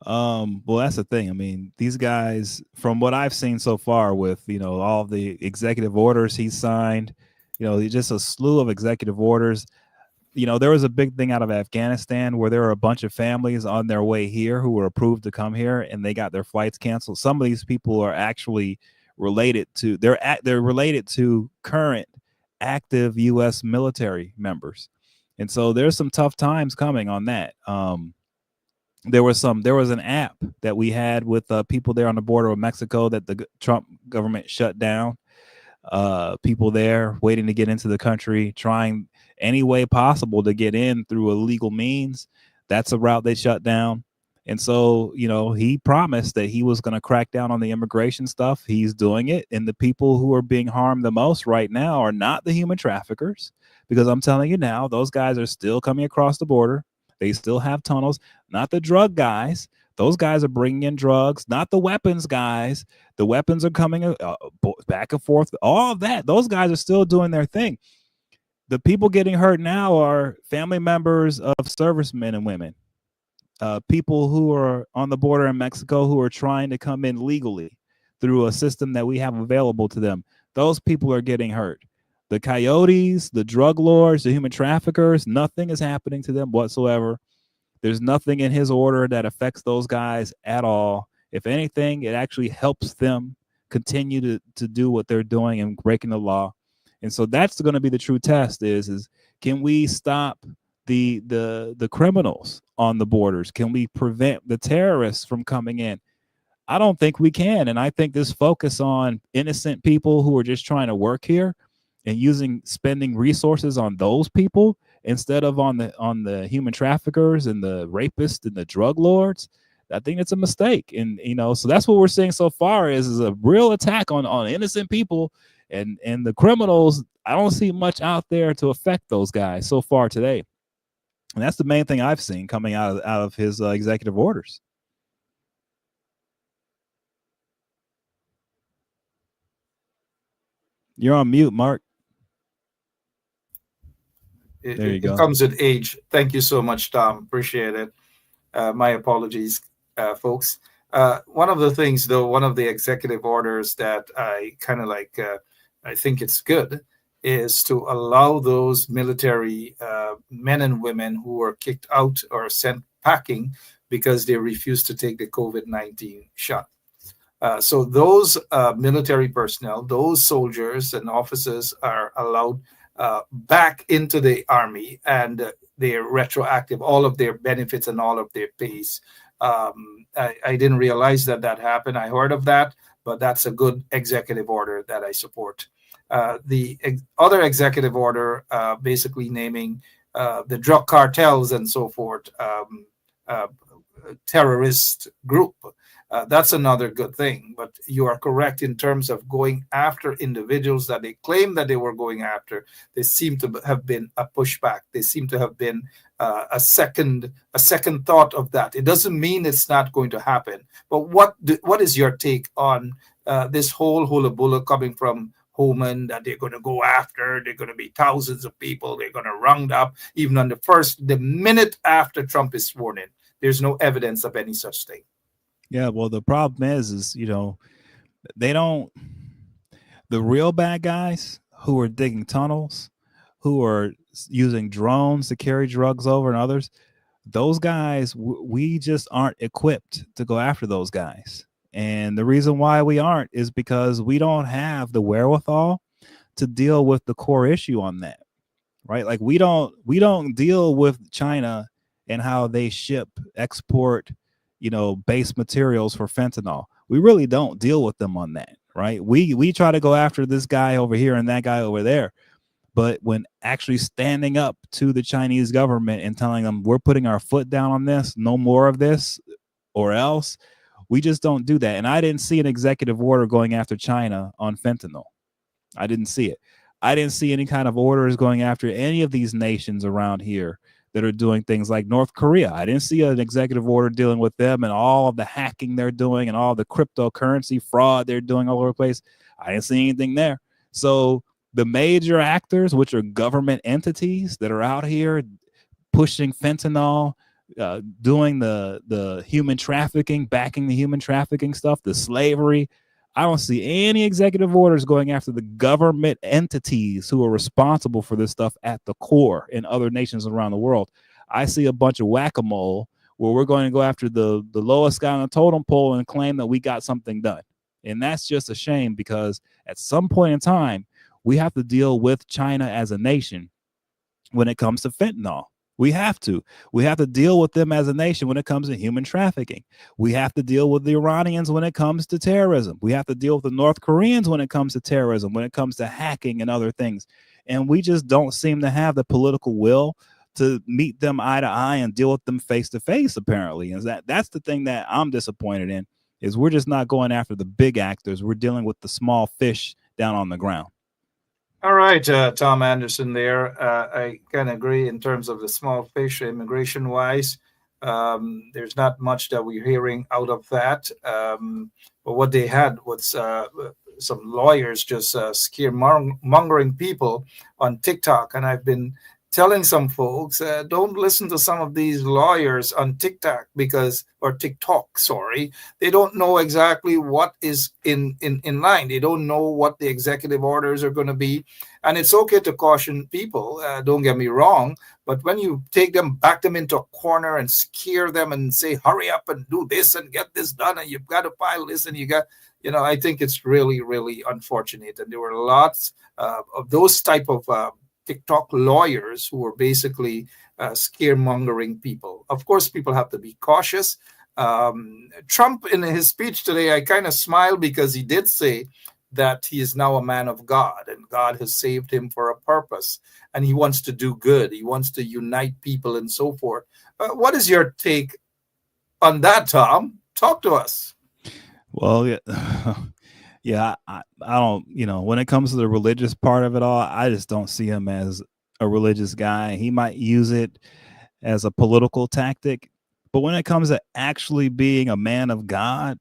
Well, that's the thing. I mean, these guys, from what I've seen so far with, you know, all the executive orders he signed, you know, just a slew of executive orders. You know, there was a big thing out of Afghanistan where there were a bunch of families on their way here who were approved to come here, and they got their flights canceled. Some of these people are actually related to, they're related to current active U.S. military members. And so there's some tough times coming on that. There was an app that we had with people there on the border of Mexico that the Trump government shut down. People there waiting to get into the country, trying any way possible to get in through illegal means. That's a route they shut down. And so, you know, he promised that he was going to crack down on the immigration stuff. He's doing it. And the people who are being harmed the most right now are not the human traffickers, because I'm telling you now, those guys are still coming across the border. They still have tunnels, not the drug guys. Those guys are bringing in drugs, not the weapons guys. The weapons are coming back and forth. All of that. Those guys are still doing their thing. The people getting hurt now are family members of servicemen and women, people who are on the border in Mexico who are trying to come in legally through a system that we have available to them. Those people are getting hurt. The coyotes, the drug lords, the human traffickers, nothing is happening to them whatsoever. There's nothing in his order that affects those guys at all. If anything, it actually helps them continue to do what they're doing and breaking the law. And so that's going to be the true test is can we stop the criminals on the borders? Can we prevent the terrorists from coming in? I don't think we can. And I think this focus on innocent people who are just trying to work here and spending resources on those people instead of on the human traffickers and the rapists and the drug lords, I think it's a mistake. And so that's what we're seeing so far is a real attack on innocent people, and the criminals. I don't see much out there to affect those guys so far today. And that's the main thing I've seen coming out of his executive orders. You're on mute, Mark. There you go. It comes with age. Thank you so much, Tom. Appreciate it. My apologies, folks. One of the things, though, one of the executive orders that I kind of like, I think it's good, is to allow those military men and women who were kicked out or sent packing because they refused to take the COVID-19 shot. So those military personnel, those soldiers and officers are allowed back into the army, and they're retroactive, all of their benefits and all of their pays. I didn't realize that happened. I heard of that, but that's a good executive order that I support. The other executive order basically naming the drug cartels and so forth, terrorist group. That's another good thing. But you are correct in terms of going after individuals that they claim that they were going after. They seem to have been a pushback. They seem to have been a second thought of that. It doesn't mean it's not going to happen. But what is your take on this whole hullabulla coming from Homan, that they're going to go after? They're going to be thousands of people. They're going to round up even on the minute after Trump is sworn in. There's no evidence of any such thing. Yeah, well, the problem is they don't, the real bad guys who are digging tunnels, who are using drones to carry drugs over and others, those guys, we just aren't equipped to go after those guys. And the reason why we aren't is because we don't have the wherewithal to deal with the core issue on that, right? Like we don't deal with China and how they export, base materials for fentanyl. We really don't deal with them on that, right? We try to go after this guy over here and that guy over there. But when actually standing up to the Chinese government and telling them we're putting our foot down on this, no more of this or else, we just don't do that. And I didn't see an executive order going after China on fentanyl. I didn't see it. I didn't see any kind of orders going after any of these nations around here that are doing things like North Korea. I didn't see an executive order dealing with them and all of the hacking they're doing and all the cryptocurrency fraud they're doing all over the place. I didn't see anything there. So the major actors, which are government entities that are out here pushing fentanyl, doing the human trafficking, backing the human trafficking stuff, the slavery, I don't see any executive orders going after the government entities who are responsible for this stuff at the core in other nations around the world. I see a bunch of whack-a-mole where we're going to go after the lowest guy on the totem pole and claim that we got something done. And that's just a shame, because at some point in time, we have to deal with China as a nation when it comes to fentanyl. We have to deal with them as a nation when it comes to human trafficking. We have to deal with the Iranians when it comes to terrorism. We have to deal with the North Koreans when it comes to terrorism, when it comes to hacking and other things. And we just don't seem to have the political will to meet them eye to eye and deal with them face to face, apparently. And that's the thing that I'm disappointed in, is we're just not going after the big actors. We're dealing with the small fish down on the ground. All right, Tom Anderson there. I can agree in terms of the small fish immigration-wise. There's not much that we're hearing out of that. But what they had was some lawyers just scaremongering people on TikTok, and I've been telling some folks, don't listen to some of these lawyers on TikTok or TikTok, sorry. They don't know exactly what is in line. They don't know what the executive orders are going to be. And it's okay to caution people, don't get me wrong, but when you back them into a corner and scare them and say, hurry up and do this and get this done, and you've got to file this, and I think it's really, really unfortunate. And there were lots of those type of TikTok lawyers who were basically scaremongering people. Of course, people have to be cautious. Trump, in his speech today, I kind of smiled because he did say that he is now a man of God and God has saved him for a purpose and he wants to do good. He wants to unite people and so forth. What is your take on that, Tom? Talk to us. Well, yeah. Yeah, I don't, when it comes to the religious part of it all, I just don't see him as a religious guy. He might use it as a political tactic, but when it comes to actually being a man of God,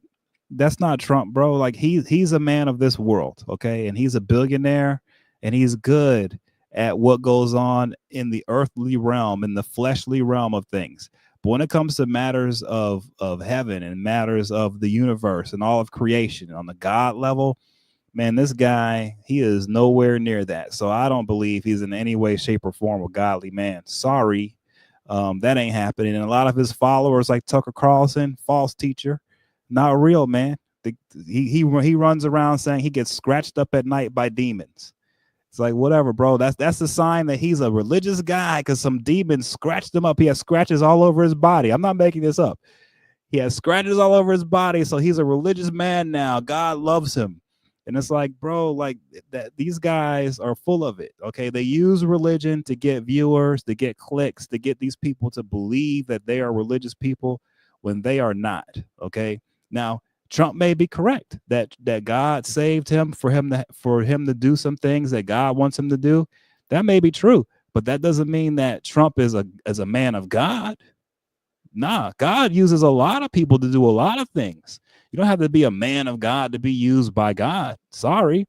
that's not Trump, bro. Like he's a man of this world, okay? And he's a billionaire and he's good at what goes on in the earthly realm, in the fleshly realm of things. But when it comes to matters of heaven and matters of the universe and all of creation on the God level, man, this guy, he is nowhere near that. So I don't believe he's in any way, shape, or form a godly man. Sorry, that ain't happening. And a lot of his followers, like Tucker Carlson, false teacher, not real, man. He runs around saying he gets scratched up at night by demons. It's like, whatever, bro. That's a sign that he's a religious guy because some demons scratched him up. He has scratches all over his body. I'm not making this up. He has scratches all over his body, so he's a religious man now. God loves him. And it's like, bro, like that. These guys are full of it, okay? They use religion to get viewers, to get clicks, to get these people to believe that they are religious people when they are not, okay? Now, Trump may be correct that God saved him for him to do some things that God wants him to do. That may be true, but that doesn't mean that Trump is a man of God. Nah, God uses a lot of people to do a lot of things. You don't have to be a man of God to be used by God. Sorry.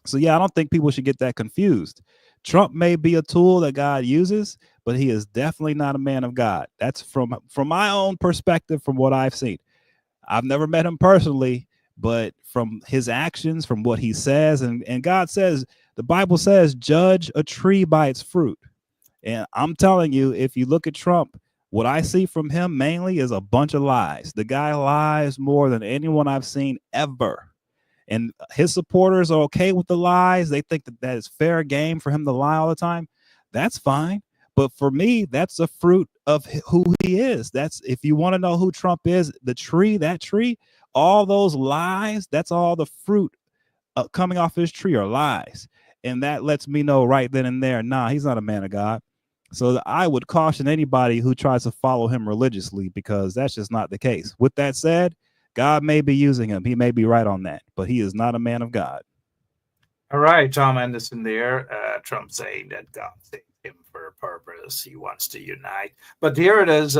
So yeah, I don't think people should get that confused. Trump may be a tool that God uses, but he is definitely not a man of God. That's from my own perspective, from what I've seen. I've never met him personally, but from his actions, from what he says, and God says, the Bible says, judge a tree by its fruit. And I'm telling you, if you look at Trump, what I see from him mainly is a bunch of lies. The guy lies more than anyone I've seen ever. And his supporters are okay with the lies. They think that is fair game for him to lie all the time. That's fine. But for me, that's the fruit of who he is. That's, if you want to know who Trump is, that tree, all those lies, that's all the fruit coming off his tree are lies. And that lets me know right then and there, nah, he's not a man of God. So I would caution anybody who tries to follow him religiously, because that's just not the case. With that said, God may be using him. He may be right on that, but he is not a man of God. All right, Tom Anderson there. Trump saying that God saved him for a purpose. He wants to unite. But here it is.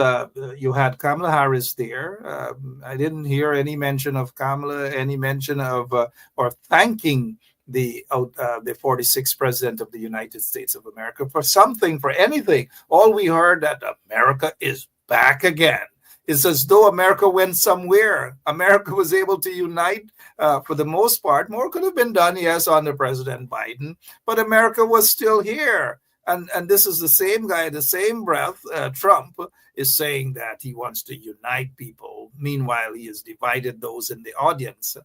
You had Kamala Harris there. I didn't hear any mention of Kamala, any mention of or thanking the 46th president of the United States of America for something, for anything. All we heard that America is back again. It's as though America went somewhere. America was able to unite for the most part. More could have been done, yes, under President Biden, but America was still here. And this is the same guy, the same breath, Trump is saying that he wants to unite people. Meanwhile, he has divided those in the audience.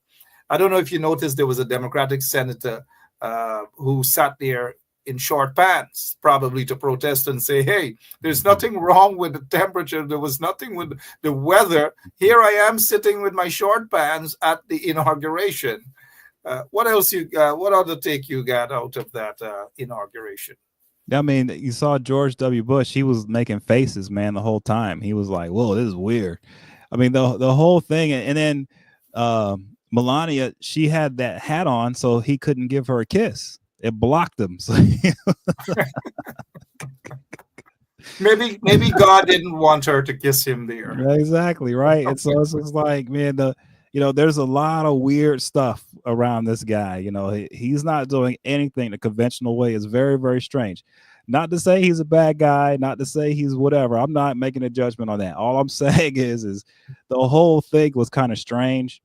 I don't know if you noticed, there was a Democratic senator who sat there in short pants, probably to protest and say, hey, there's nothing wrong with the temperature. There was nothing with the weather. Here I am sitting with my short pants at the inauguration. What else what other take you got out of that inauguration? I mean, you saw George W. Bush. He was making faces, man, the whole time. He was like, whoa, this is weird. I mean, the whole thing. And then Melania, she had that hat on, so he couldn't give her a kiss. It blocked him. So maybe God didn't want her to kiss him there. Exactly, right. And so it's like, man, there's a lot of weird stuff around this guy. He's not doing anything the conventional way. It's very, very strange. Not to say he's a bad guy, not to say he's whatever. I'm not making a judgment on that. All I'm saying is the whole thing was kind of strange.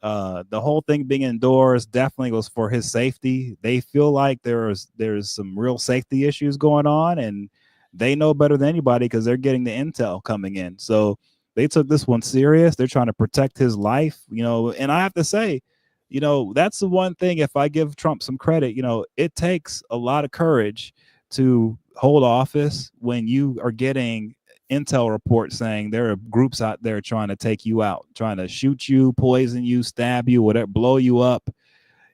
The whole thing being indoors definitely was for his safety. They feel like there's some real safety issues going on, and they know better than anybody because they're getting the intel coming in. So they took this one serious. They're trying to protect his life, and I have to say, that's the one thing, if I give Trump some credit, it takes a lot of courage to hold office when you are getting intel reports saying there are groups out there trying to take you out, trying to shoot you, poison you, stab you, whatever, blow you up,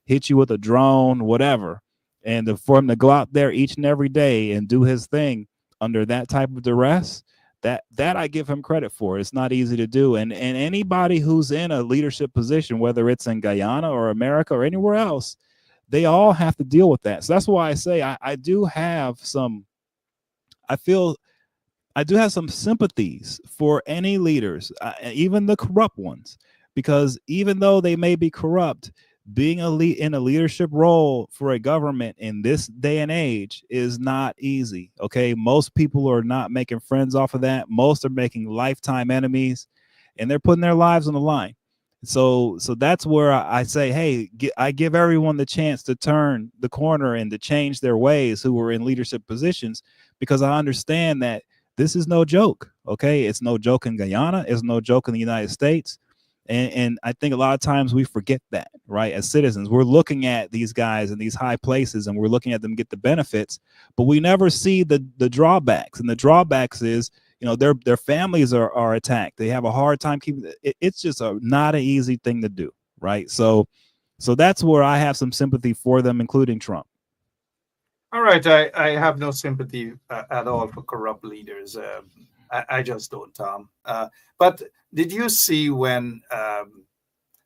hit you with a drone, whatever. And for him to go out there each and every day and do his thing under that type of duress, that I give him credit for. It's not easy to do. And anybody who's in a leadership position, whether it's in Guyana or America or anywhere else, they all have to deal with that. So that's why I say I do have some sympathies for any leaders, even the corrupt ones, because even though they may be corrupt, being in a leadership role for a government in this day and age is not easy. Okay, most people are not making friends off of that. Most are making lifetime enemies, and they're putting their lives on the line. So that's where I say, hey, I give everyone the chance to turn the corner and to change their ways who are in leadership positions, because I understand that this is no joke. Okay, it's no joke in Guyana. It's no joke in the United States. And I think a lot of times we forget that, right? As citizens, we're looking at these guys in these high places and we're looking at them get the benefits, but we never see the drawbacks. And the drawbacks is, their families are attacked. They have a hard time keeping it. It's just not an easy thing to do, right? So that's where I have some sympathy for them, including Trump. All right, I have no sympathy at all for corrupt leaders. I just don't, Tom. But did you see when,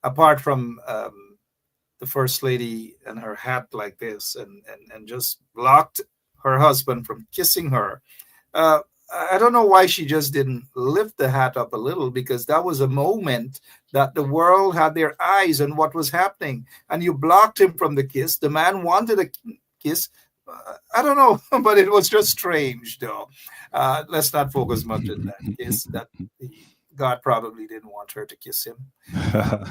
apart from the First Lady and her hat like this and just blocked her husband from kissing her, I don't know why she just didn't lift the hat up a little, because that was a moment that the world had their eyes on what was happening. And you blocked him from the kiss. The man wanted a kiss. I don't know, but it was just strange, though. Let's not focus much on that kiss. That God probably didn't want her to kiss him,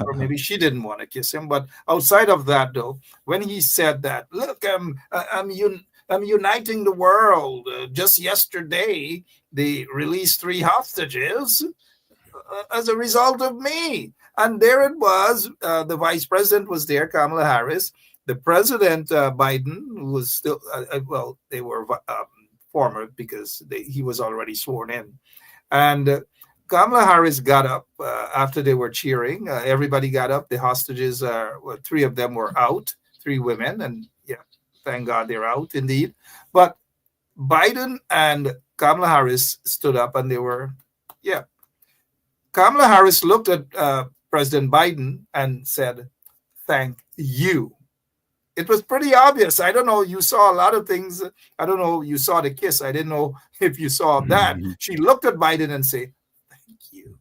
or maybe she didn't want to kiss him. But outside of that, though, when he said that, look, I'm uniting the world. Just yesterday, they released 3 hostages as a result of me, and there it was. The vice president was there, Kamala Harris. The president, Biden, was still, they were former because he was already sworn in. And Kamala Harris got up after they were cheering. Everybody got up. The hostages, 3 of them were out, 3 women. And yeah, thank God they're out indeed. But Biden and Kamala Harris stood up and they were, Kamala Harris looked at President Biden and said, thank you. It was pretty obvious. I don't know. You saw a lot of things. I don't know. You saw the kiss. I didn't know if you saw that. She looked at Biden and said, thank you.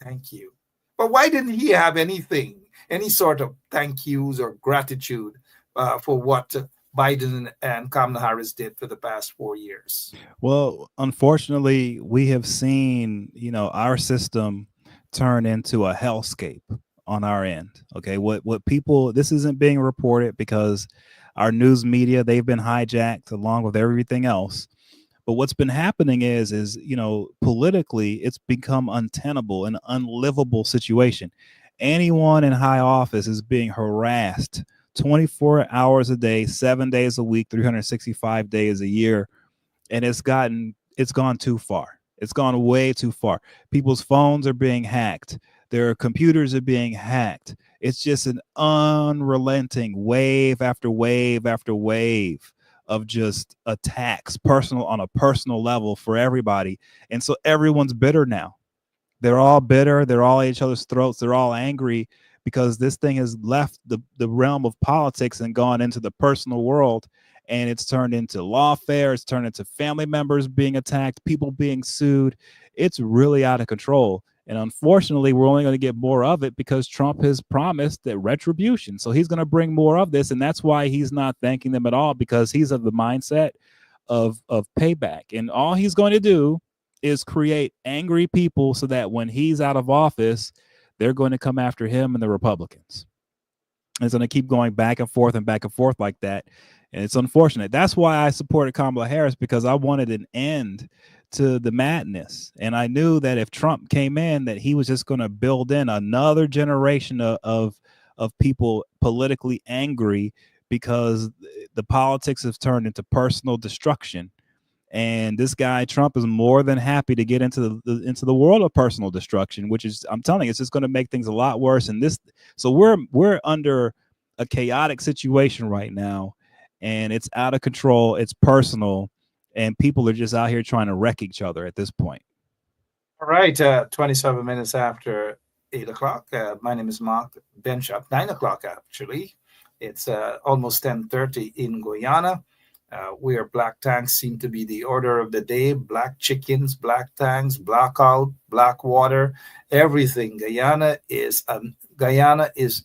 Thank you. But why didn't he have anything, any sort of thank yous or gratitude for what Biden and Kamala Harris did for the past 4 years? Well, unfortunately, we have seen, our system turn into a hellscape on our end. Okay, what people, this isn't being reported because our news media, they've been hijacked along with everything else. But what's been happening is politically, it's become untenable, an unlivable situation. Anyone in high office is being harassed 24 hours a day, 7 days a week, 365 days a year. And it's gone too far. It's gone way too far. People's phones are being hacked. Their computers are being hacked. It's just an unrelenting wave after wave after wave of just attacks, on a personal level for everybody. And so everyone's bitter now. They're all bitter. They're all at each other's throats. They're all angry because this thing has left the realm of politics and gone into the personal world. And it's turned into lawfare. It's turned into family members being attacked, people being sued. It's really out of control. And unfortunately, we're only going to get more of it because Trump has promised that retribution. So he's going to bring more of this. And that's why he's not thanking them at all, because he's of the mindset of payback. And all he's going to do is create angry people so that when he's out of office, they're going to come after him and the Republicans. And it's going to keep going back and forth like that. And it's unfortunate. That's why I supported Kamala Harris, because I wanted an end to the madness. And I knew that if Trump came in, that he was just going to build in another generation of people politically angry, because the politics have turned into personal destruction. And this guy Trump is more than happy to get into the world of personal destruction, which is, I'm telling you, it's just going to make things a lot worse. And so we're under a chaotic situation right now, and it's out of control. It's personal, and people are just out here trying to wreck each other at this point. All right, 27 minutes after 8 o'clock. My name is Mark Benchop. 9 o'clock, actually. It's almost 10:30 in Guyana, where black tanks seem to be the order of the day. Black chickens, black tanks, blackout, black water, everything. Guyana is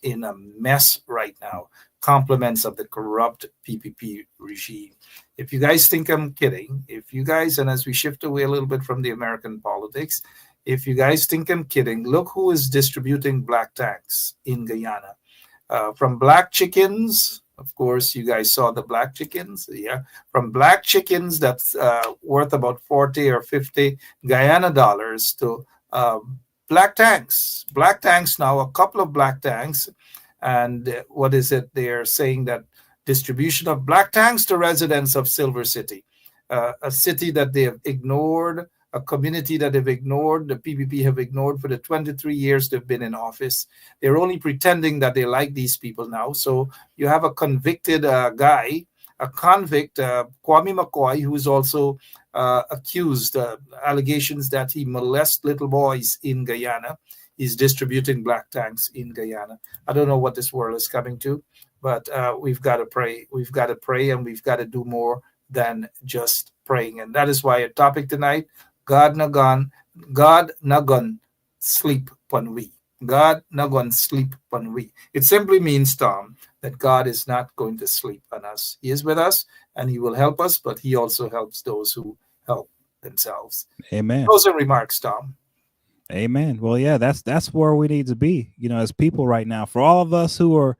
in a mess right now. Compliments of the corrupt PPP regime. If you guys think I'm kidding, and as we shift away a little bit from the American politics, if you guys think I'm kidding, look who is distributing black tanks in Guyana. From black chickens, of course, you guys saw the black chickens, yeah. From black chickens that's worth about 40 or 50 Guyana dollars to black tanks. Black tanks now, a couple of black tanks. And what is it? They are saying that distribution of black tanks to residents of Silver City, a city that they have ignored, a community that they've ignored, the PPP have ignored for the 23 years they've been in office. They're only pretending that they like these people now. So you have a convicted guy, a convict, Kwame McCoy, who is also accused, allegations that he molests little boys in Guyana. He's distributing black tanks in Guyana. I don't know what this world is coming to, but we've got to pray. We've got to pray, and we've got to do more than just praying. And that is why our topic tonight, God na gon sleep pon we. God na gon sleep pon we. It simply means, Tom, that God is not going to sleep on us. He is with us, and he will help us, but he also helps those who help themselves. Amen. Those are remarks, Tom. Amen. Well, yeah, that's where we need to be, as people right now. For all of us who are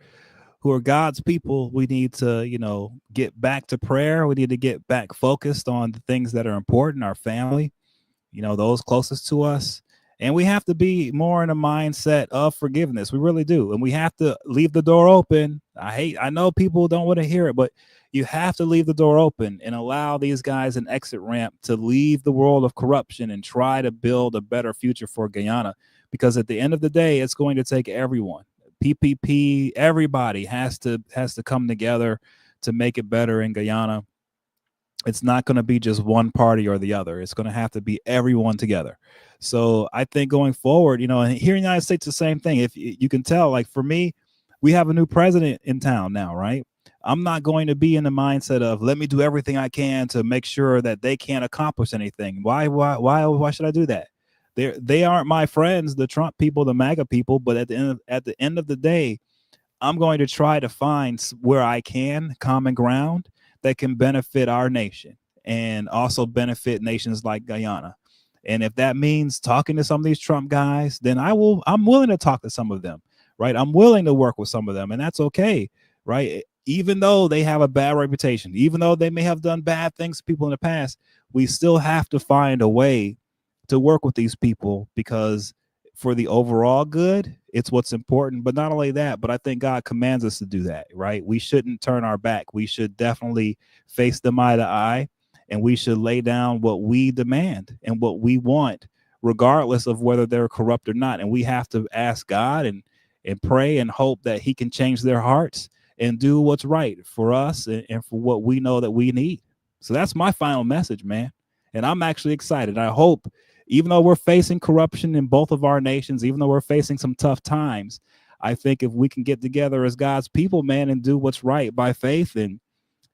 God's people, we need to, get back to prayer. We need to get back focused on the things that are important, our family, those closest to us. And we have to be more in a mindset of forgiveness. We really do. And we have to leave the door open. I know people don't want to hear it, but you have to leave the door open and allow these guys an exit ramp to leave the world of corruption and try to build a better future for Guyana. Because at the end of the day, it's going to take everyone. PPP, everybody has to come together to make it better in Guyana. It's not going to be just one party or the other. It's going to have to be everyone together. So I think going forward, and here in the United States, the same thing. If you can tell, like for me, we have a new president in town now, right? I'm not going to be in the mindset of let me do everything I can to make sure that they can't accomplish anything. Why should I do that? They aren't my friends, the Trump people, the MAGA people. But at the end of the day, I'm going to try to find where I can common ground that can benefit our nation and also benefit nations like Guyana. And if that means talking to some of these Trump guys, then I'm willing to talk to some of them, right? I'm willing to work with some of them, and that's okay, right? Even though they have a bad reputation, even though they may have done bad things to people in the past, we still have to find a way to work with these people, because for the overall good, it's what's important. But not only that, but I think God commands us to do that, right? We shouldn't turn our back. We should definitely face them eye to eye, and we should lay down what we demand and what we want, regardless of whether they're corrupt or not. And we have to ask God and pray and hope that he can change their hearts and do what's right for us and for what we know that we need. So that's my final message, man. And I'm actually excited. I hope, even though we're facing corruption in both of our nations, even though we're facing some tough times, I think if we can get together as God's people, man, and do what's right by faith and,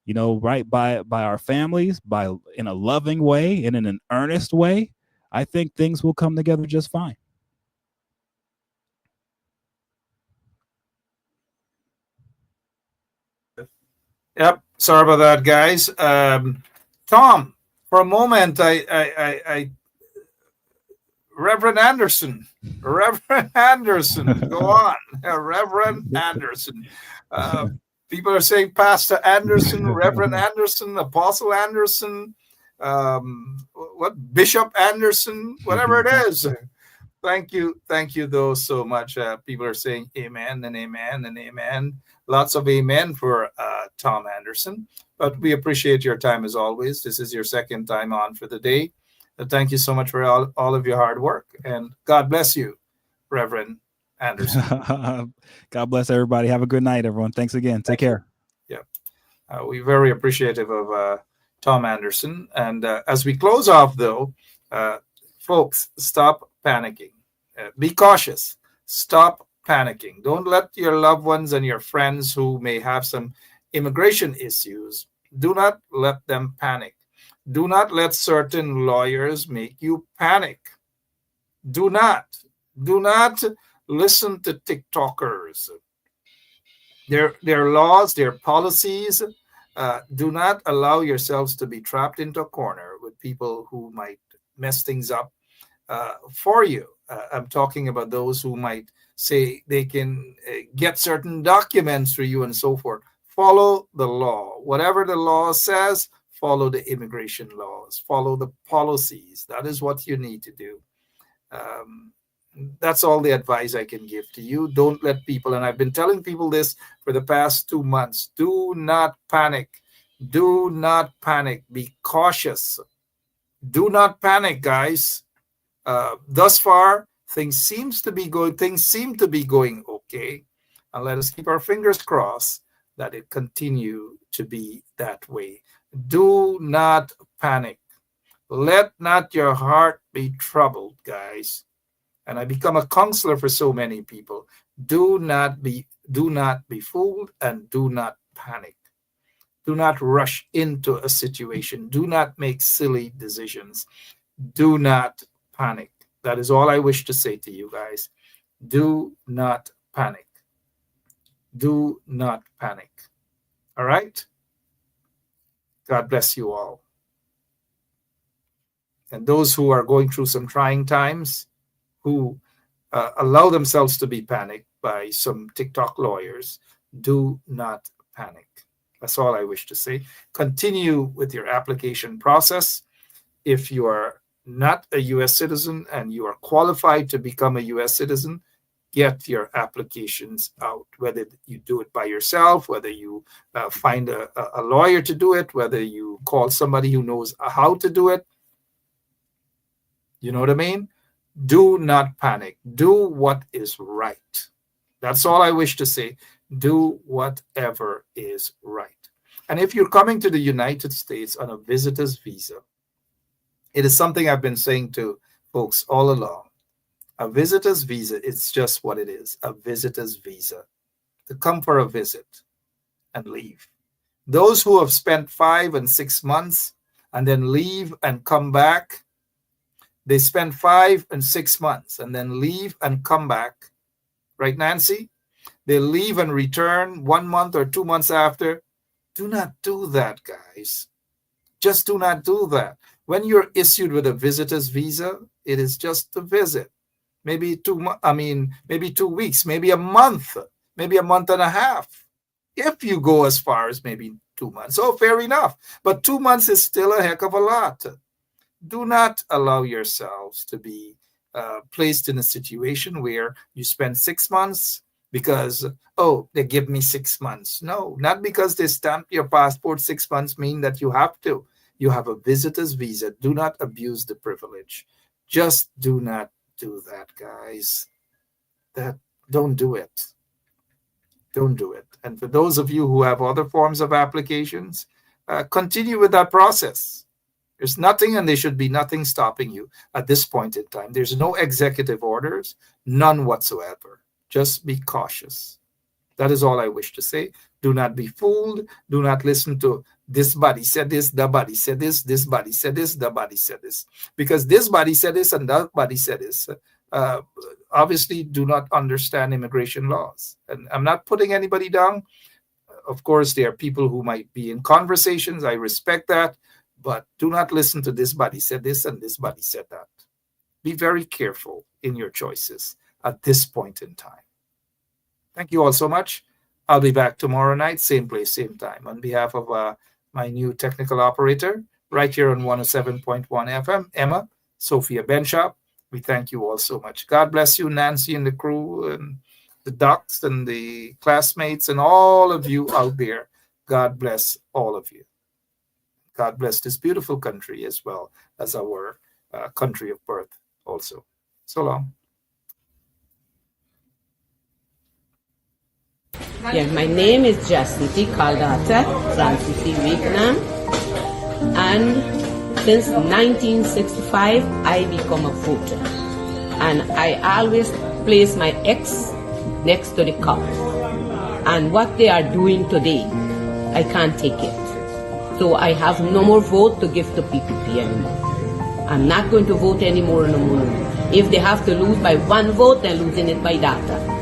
right by our families, in a loving way and in an earnest way, I think things will come together just fine. Yep. Sorry about that, guys. Tom, for a moment, I Reverend Anderson, Reverend Anderson, go on, Reverend Anderson. People are saying Pastor Anderson, Reverend Anderson, Apostle Anderson, what Bishop Anderson, whatever it is. Thank you, though, so much. People are saying amen and amen and amen. Lots of amen for Tom Anderson. But we appreciate your time as always. This is your second time on for the day. Thank you so much for all of your hard work. And God bless you, Reverend Anderson. God bless everybody. Have a good night, everyone. Thanks again. Take care. Yeah. We're very appreciative of Tom Anderson. And as we close off, though, folks, stop panicking. Be cautious. Stop panicking. Don't let your loved ones and your friends who may have some immigration issues, do not let them panic. Do not let certain lawyers make you panic. Do not listen to TikTokers. Their laws, their policies, do not allow yourselves to be trapped into a corner with people who might mess things up for you. I'm talking about those who might say they can get certain documents for you and so forth. Follow the law. Whatever the law says, follow the immigration laws. Follow the policies. That is what you need to do. That's all the advice I can give to you. Don't let people, and I've been telling people this for the past 2 months, do not panic. Do not panic. Be cautious. Do not panic, guys. Thus far, things seem to be going okay. And let us keep our fingers crossed that it continue to be that way. Do not panic. Let not your heart be troubled, guys. And I become a counselor for so many people. Do not be fooled, and do not panic. Do not rush into a situation. Do not make silly decisions. Do not panic. That is all I wish to say to you guys. Do not panic. Do not panic. All right? God bless you all. And those who are going through some trying times, who allow themselves to be panicked by some TikTok lawyers, do not panic. That's all I wish to say. Continue with your application process. If you are not a U.S. citizen and you are qualified to become a U.S. citizen, get your applications out, whether you do it by yourself, whether you find a lawyer to do it, whether you call somebody who knows how to do it. You know what I mean? Do not panic. Do what is right. That's all I wish to say. Do whatever is right. And if you're coming to the United States on a visitor's visa, it is something I've been saying to folks all along. A visitor's visa, it's just what it is, a visitor's visa. To come for a visit and leave. Those who have spent 5 and 6 months and then leave and come back, they spend 5 and 6 months and then leave and come back. Right, Nancy? They leave and return 1 month or 2 months after. Do not do that, guys. Just do not do that. When you're issued with a visitor's visa, it is just a visit. Maybe 2 weeks, maybe a month and a half. If you go as far as maybe 2 months. Oh, fair enough. But 2 months is still a heck of a lot. Do not allow yourselves to be placed in a situation where you spend 6 months because, oh, they give me 6 months. No, not because they stamped your passport 6 months mean that you have to. You have a visitor's visa. Do not abuse the privilege. Just do not do that, guys. Don't do it. Don't do it. And for those of you who have other forms of applications, continue with that process. There's nothing, and there should be nothing stopping you at this point in time. There's no executive orders, none whatsoever. Just be cautious. That is all I wish to say. Do not be fooled. Do not listen to this body said this, the body said this body said this, the body said this. Because this body said this and that body said this. Obviously do not understand immigration laws. And I'm not putting anybody down. of course, there are people who might be in conversations. I respect that. But do not listen to this body said this and this body said that. Be very careful in your choices at this point in time. Thank you all so much. I'll be back tomorrow night, same place, same time. On behalf of my new technical operator, right here on 107.1 FM, Emma, Sophia Benshop, we thank you all so much. God bless you, Nancy and the crew and the docs and the classmates and all of you out there. God bless all of you. God bless this beautiful country as well as our country of birth also. So long. Yeah, my name is Jacinty Caldata, Francis C. Vietnam, and since 1965, I become a voter. And I always place my ex next to the cup. And what they are doing today, I can't take it. So I have no more vote to give to PPP anymore. I'm not going to vote anymore no more. If they have to lose by one vote, they're losing it by data.